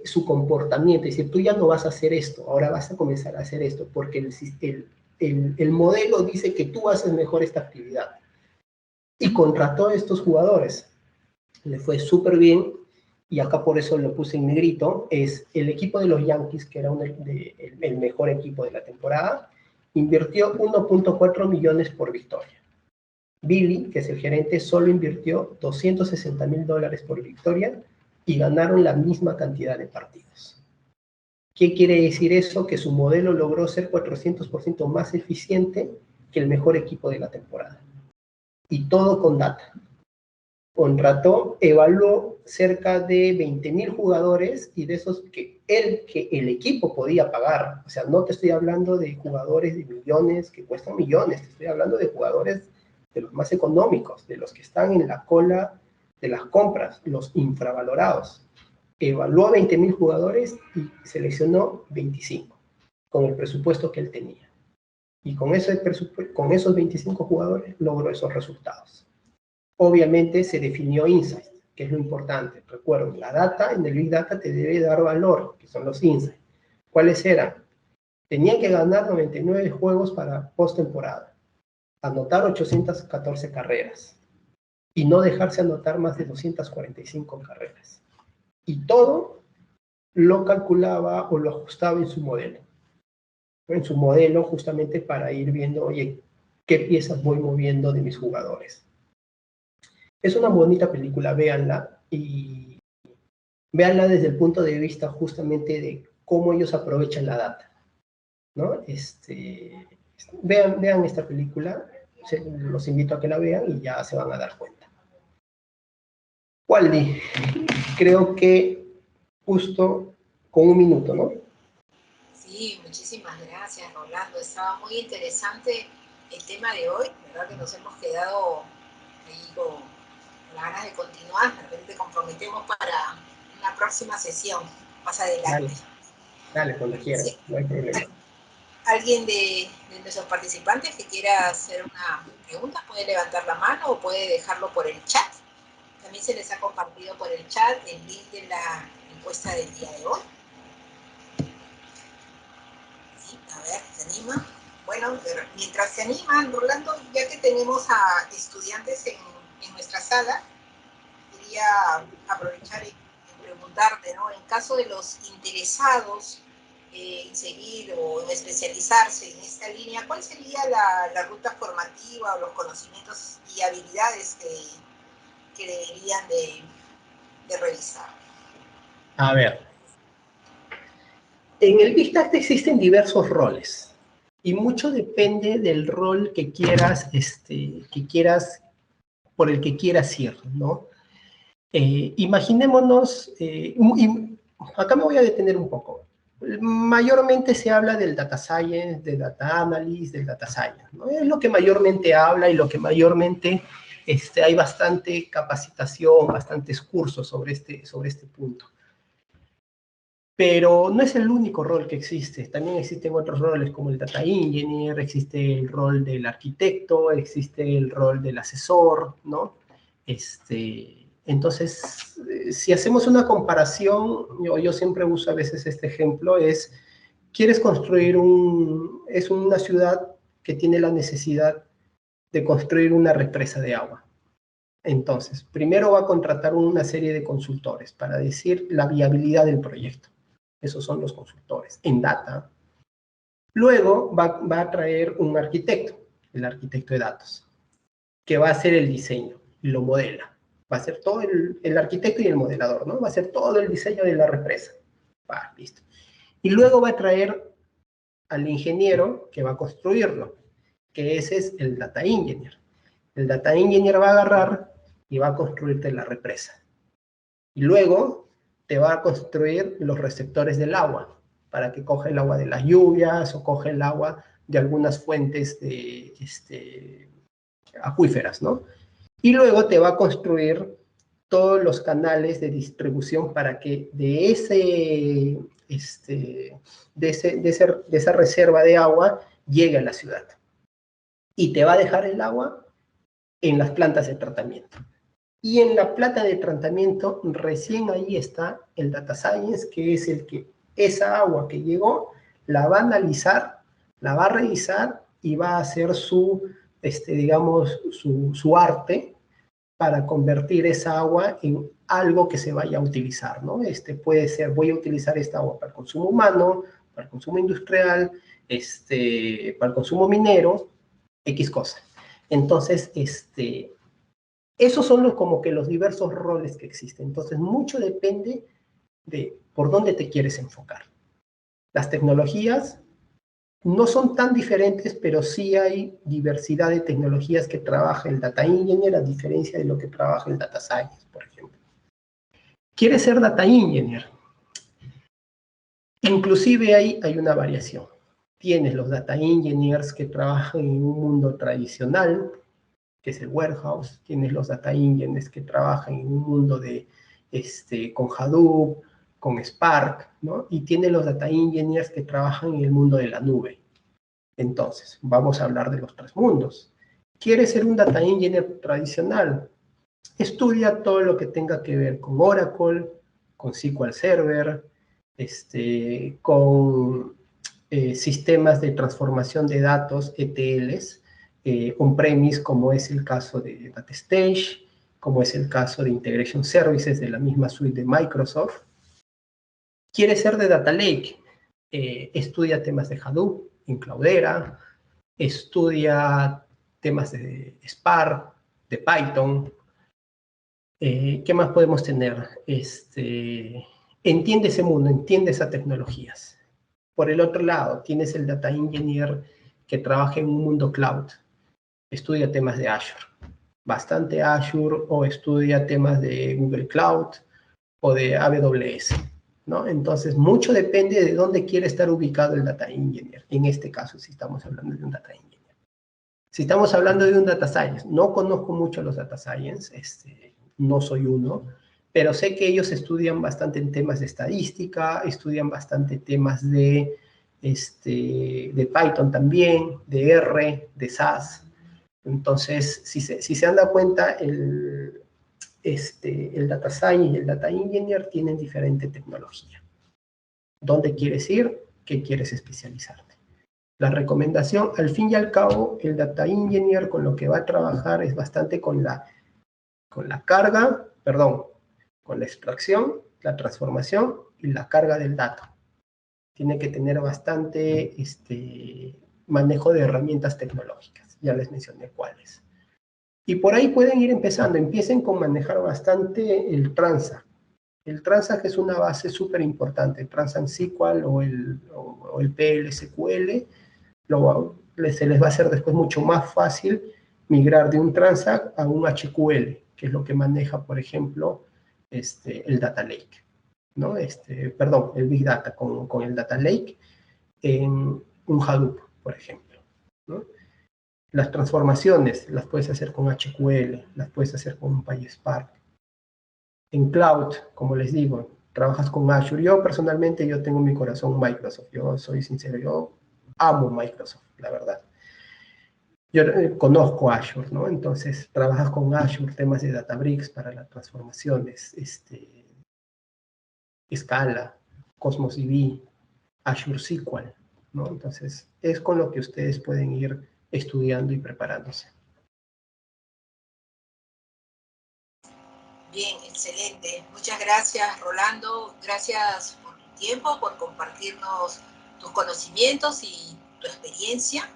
su comportamiento, dice, tú ya no vas a hacer esto, ahora vas a comenzar a hacer esto, porque el modelo dice que tú haces mejor esta actividad. y contrató a estos jugadores. Le fue súper bien, y acá por eso lo puse en negrito. Es el equipo de los Yankees, que era el mejor equipo de la temporada, invirtió 1.4 millones por victoria. Billy, que es el gerente, solo invirtió $260,000 por victoria y ganaron la misma cantidad de partidos. ¿Qué quiere decir eso? Que su modelo logró ser 400% más eficiente que el mejor equipo de la temporada. Y todo con data. Contrató, evaluó cerca de 20,000 jugadores, y de esos que el equipo podía pagar. O sea, no te estoy hablando de jugadores de millones que cuestan millones, te estoy hablando de jugadores de los más económicos, de los que están en la cola de las compras, los infravalorados. Evaluó 20,000 jugadores y seleccionó 25 con el presupuesto que él tenía. Y con esos 25 jugadores logró esos resultados. Obviamente se definió insights, que es lo importante. Recuerden, la data en el Big Data te debe dar valor, que son los insights. ¿Cuáles eran? Tenían que ganar 99 juegos para postemporada, anotar 814 carreras y no dejarse anotar más de 245 carreras. Y todo lo calculaba o lo ajustaba en su modelo. En su modelo, justamente para ir viendo, oye, ¿qué piezas voy moviendo de mis jugadores? Es una bonita película, véanla, y véanla desde el punto de vista justamente de cómo ellos aprovechan la data, ¿no? Vean esta película, los invito a que la vean y ya se van a dar cuenta. Waldi, creo que justo con un minuto, ¿no? Sí, muchísimas gracias, Rolando. Estaba muy interesante el tema de hoy. La verdad que nos hemos quedado ahí con las ganas de continuar. De repente comprometemos para una próxima sesión más adelante. Dale, cuando quieras, Sí. no hay problema. ¿Alguien de nuestros participantes que quiera hacer una pregunta puede levantar la mano o puede dejarlo por el chat? También se les ha compartido por el chat el link de la encuesta del día de hoy. Sí, a ver, ¿se anima? Bueno, mientras se animan, Rolando, ya que tenemos a estudiantes en nuestra sala, quería aprovechar y preguntarte, ¿no? En caso de los interesados en seguir o en especializarse en esta línea, ¿cuál sería la ruta formativa o los conocimientos y habilidades que deberían de revisar? A ver, en el Big Data existen diversos roles y mucho depende del rol que quieras, por el que quieras ir, ¿no? Imaginémonos, acá me voy a detener un poco. Mayormente se habla del data science, del data analysis, del data science, ¿no? Es lo que mayormente habla y lo que mayormente hay bastante capacitación, bastantes cursos sobre este punto. Pero no es el único rol que existe. También existen otros roles como el data engineer, existe el rol del arquitecto, existe el rol del asesor, ¿no? Entonces, si hacemos una comparación, yo siempre uso a veces este ejemplo, quieres construir es una ciudad que tiene la necesidad de construir una represa de agua. Entonces, primero va a contratar una serie de consultores para decir la viabilidad del proyecto. Esos son los consultores en data. Luego va a traer un arquitecto, el arquitecto de datos, que va a hacer el diseño, lo modela. Va a ser todo el arquitecto y el modelador, ¿no? Va a hacer todo el diseño de la represa. Listo. Y luego va a traer al ingeniero que va a construirlo, que ese es el data engineer. El data engineer va a agarrar y va a construirte la represa. Y luego te va a construir los receptores del agua, para que coja el agua de las lluvias o coja el agua de algunas fuentes acuíferas, ¿no? Y luego te va a construir todos los canales de distribución para que de esa reserva de agua llegue a la ciudad. Y te va a dejar el agua en las plantas de tratamiento. Y en la planta de tratamiento, recién ahí está el data science, que es el que esa agua que llegó la va a analizar, la va a revisar y va a hacer su digamos, su arte para convertir esa agua en algo que se vaya a utilizar, ¿no? Puede ser, voy a utilizar esta agua para el consumo humano, para el consumo industrial, para el consumo minero, X cosa. Entonces, esos son como que los diversos roles que existen. Entonces, mucho depende de por dónde te quieres enfocar. Las tecnologías no son tan diferentes, pero sí hay diversidad de tecnologías que trabaja el Data Engineer a diferencia de lo que trabaja el Data Science, por ejemplo. ¿Quieres ser Data Engineer? Inclusive hay una variación. Tienes los Data Engineers que trabajan en un mundo tradicional, que es el warehouse. Tienes los Data Engineers que trabajan en un mundo con Hadoop, con Spark, ¿no? Y tienes los Data Engineers que trabajan en el mundo de la nube. Entonces, vamos a hablar de los tres mundos. ¿Quieres ser un Data Engineer tradicional? Estudia todo lo que tenga que ver con Oracle, con SQL Server, con sistemas de transformación de datos, ETLs, on-premise, como es el caso de DataStage, como es el caso de Integration Services de la misma suite de Microsoft. ¿Quieres ser de Data Lake? Estudia temas de Hadoop, en Cloudera, estudia temas de Spark, de Python. ¿Qué más podemos tener? Entiende ese mundo, entiende esas tecnologías. Por el otro lado, tienes el Data Engineer que trabaja en un mundo cloud. Estudia temas de Azure, bastante Azure, o estudia temas de Google Cloud o de AWS, ¿no? Entonces, mucho depende de dónde quiere estar ubicado el Data Engineer. En este caso, si estamos hablando de un Data Engineer. Si estamos hablando de un Data Science, no conozco mucho los Data Science, no soy uno, pero sé que ellos estudian bastante en temas de estadística, estudian bastante temas de Python también, de R, de SAS. Entonces, si se han dado cuenta, el Data Science y el Data Engineer tienen diferente tecnología. ¿Dónde quieres ir? ¿Qué quieres especializarte? La recomendación, al fin y al cabo, el Data Engineer con lo que va a trabajar es bastante con la extracción, la transformación y la carga del dato. Tiene que tener bastante manejo de herramientas tecnológicas. Ya les mencioné cuáles. Y por ahí pueden ir empezando. Empiecen con manejar bastante el Transact. El Transact es una base súper importante. El Transact SQL o el PL/SQL se les va a hacer después mucho más fácil migrar de un Transact a un HQL, que es lo que maneja, por ejemplo, el Data Lake, ¿no? El Big Data con el Data Lake en un Hadoop, por ejemplo, ¿no? Las transformaciones las puedes hacer con HQL, las puedes hacer con un PySpark. En Cloud, como les digo, trabajas con Azure. Yo personalmente, yo tengo mi corazón Microsoft. Yo soy sincero, yo amo Microsoft, la verdad. Yo conozco Azure, ¿no? Entonces, trabajas con Azure, temas de Databricks para las transformaciones, Scala, Cosmos DB, Azure SQL, ¿no? Entonces, es con lo que ustedes pueden ir estudiando y preparándose. Bien, excelente. Muchas gracias, Rolando. Gracias por tu tiempo, por compartirnos tus conocimientos y tu experiencia.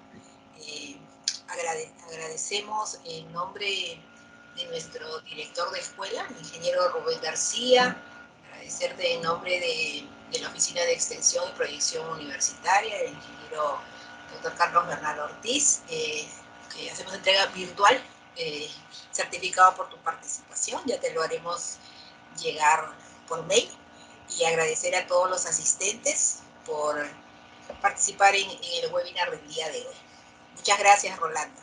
Agradecemos en nombre de nuestro director de escuela, el ingeniero Rubén García, agradecerte en nombre de la Oficina de Extensión y Proyección Universitaria, el ingeniero doctor Carlos Bernal Ortiz, que hacemos entrega virtual, certificado por tu participación. Ya te lo haremos llegar por mail, y agradecer a todos los asistentes por participar en el webinar del día de hoy. Muchas gracias, Rolando.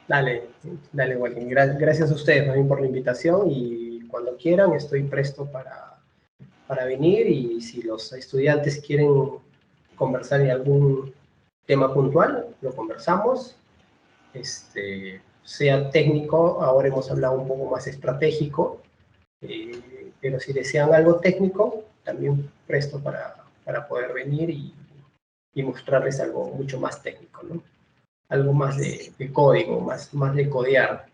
Dale, Walter. Gracias a ustedes también por la invitación, y cuando quieran estoy presto para venir, y si los estudiantes quieren conversar en algún tema puntual, lo conversamos. Sea técnico, ahora hemos hablado un poco más estratégico, pero si desean algo técnico, también presto para poder venir y mostrarles algo mucho más técnico, ¿no? algo más de código, más de codear.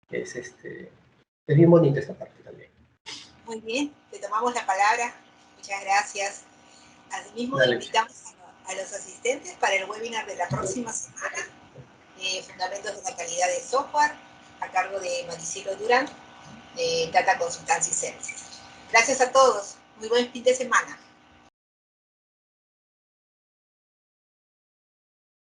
Es bien bonita esta parte también. Muy bien, te tomamos la palabra. Muchas gracias. Asimismo, Dale. invitamos a los asistentes para el webinar de la próxima semana, Fundamentos de la Calidad de Software, a cargo de Maricelo Durán, Data Consultancy Services. Gracias a todos. Muy buen fin de semana.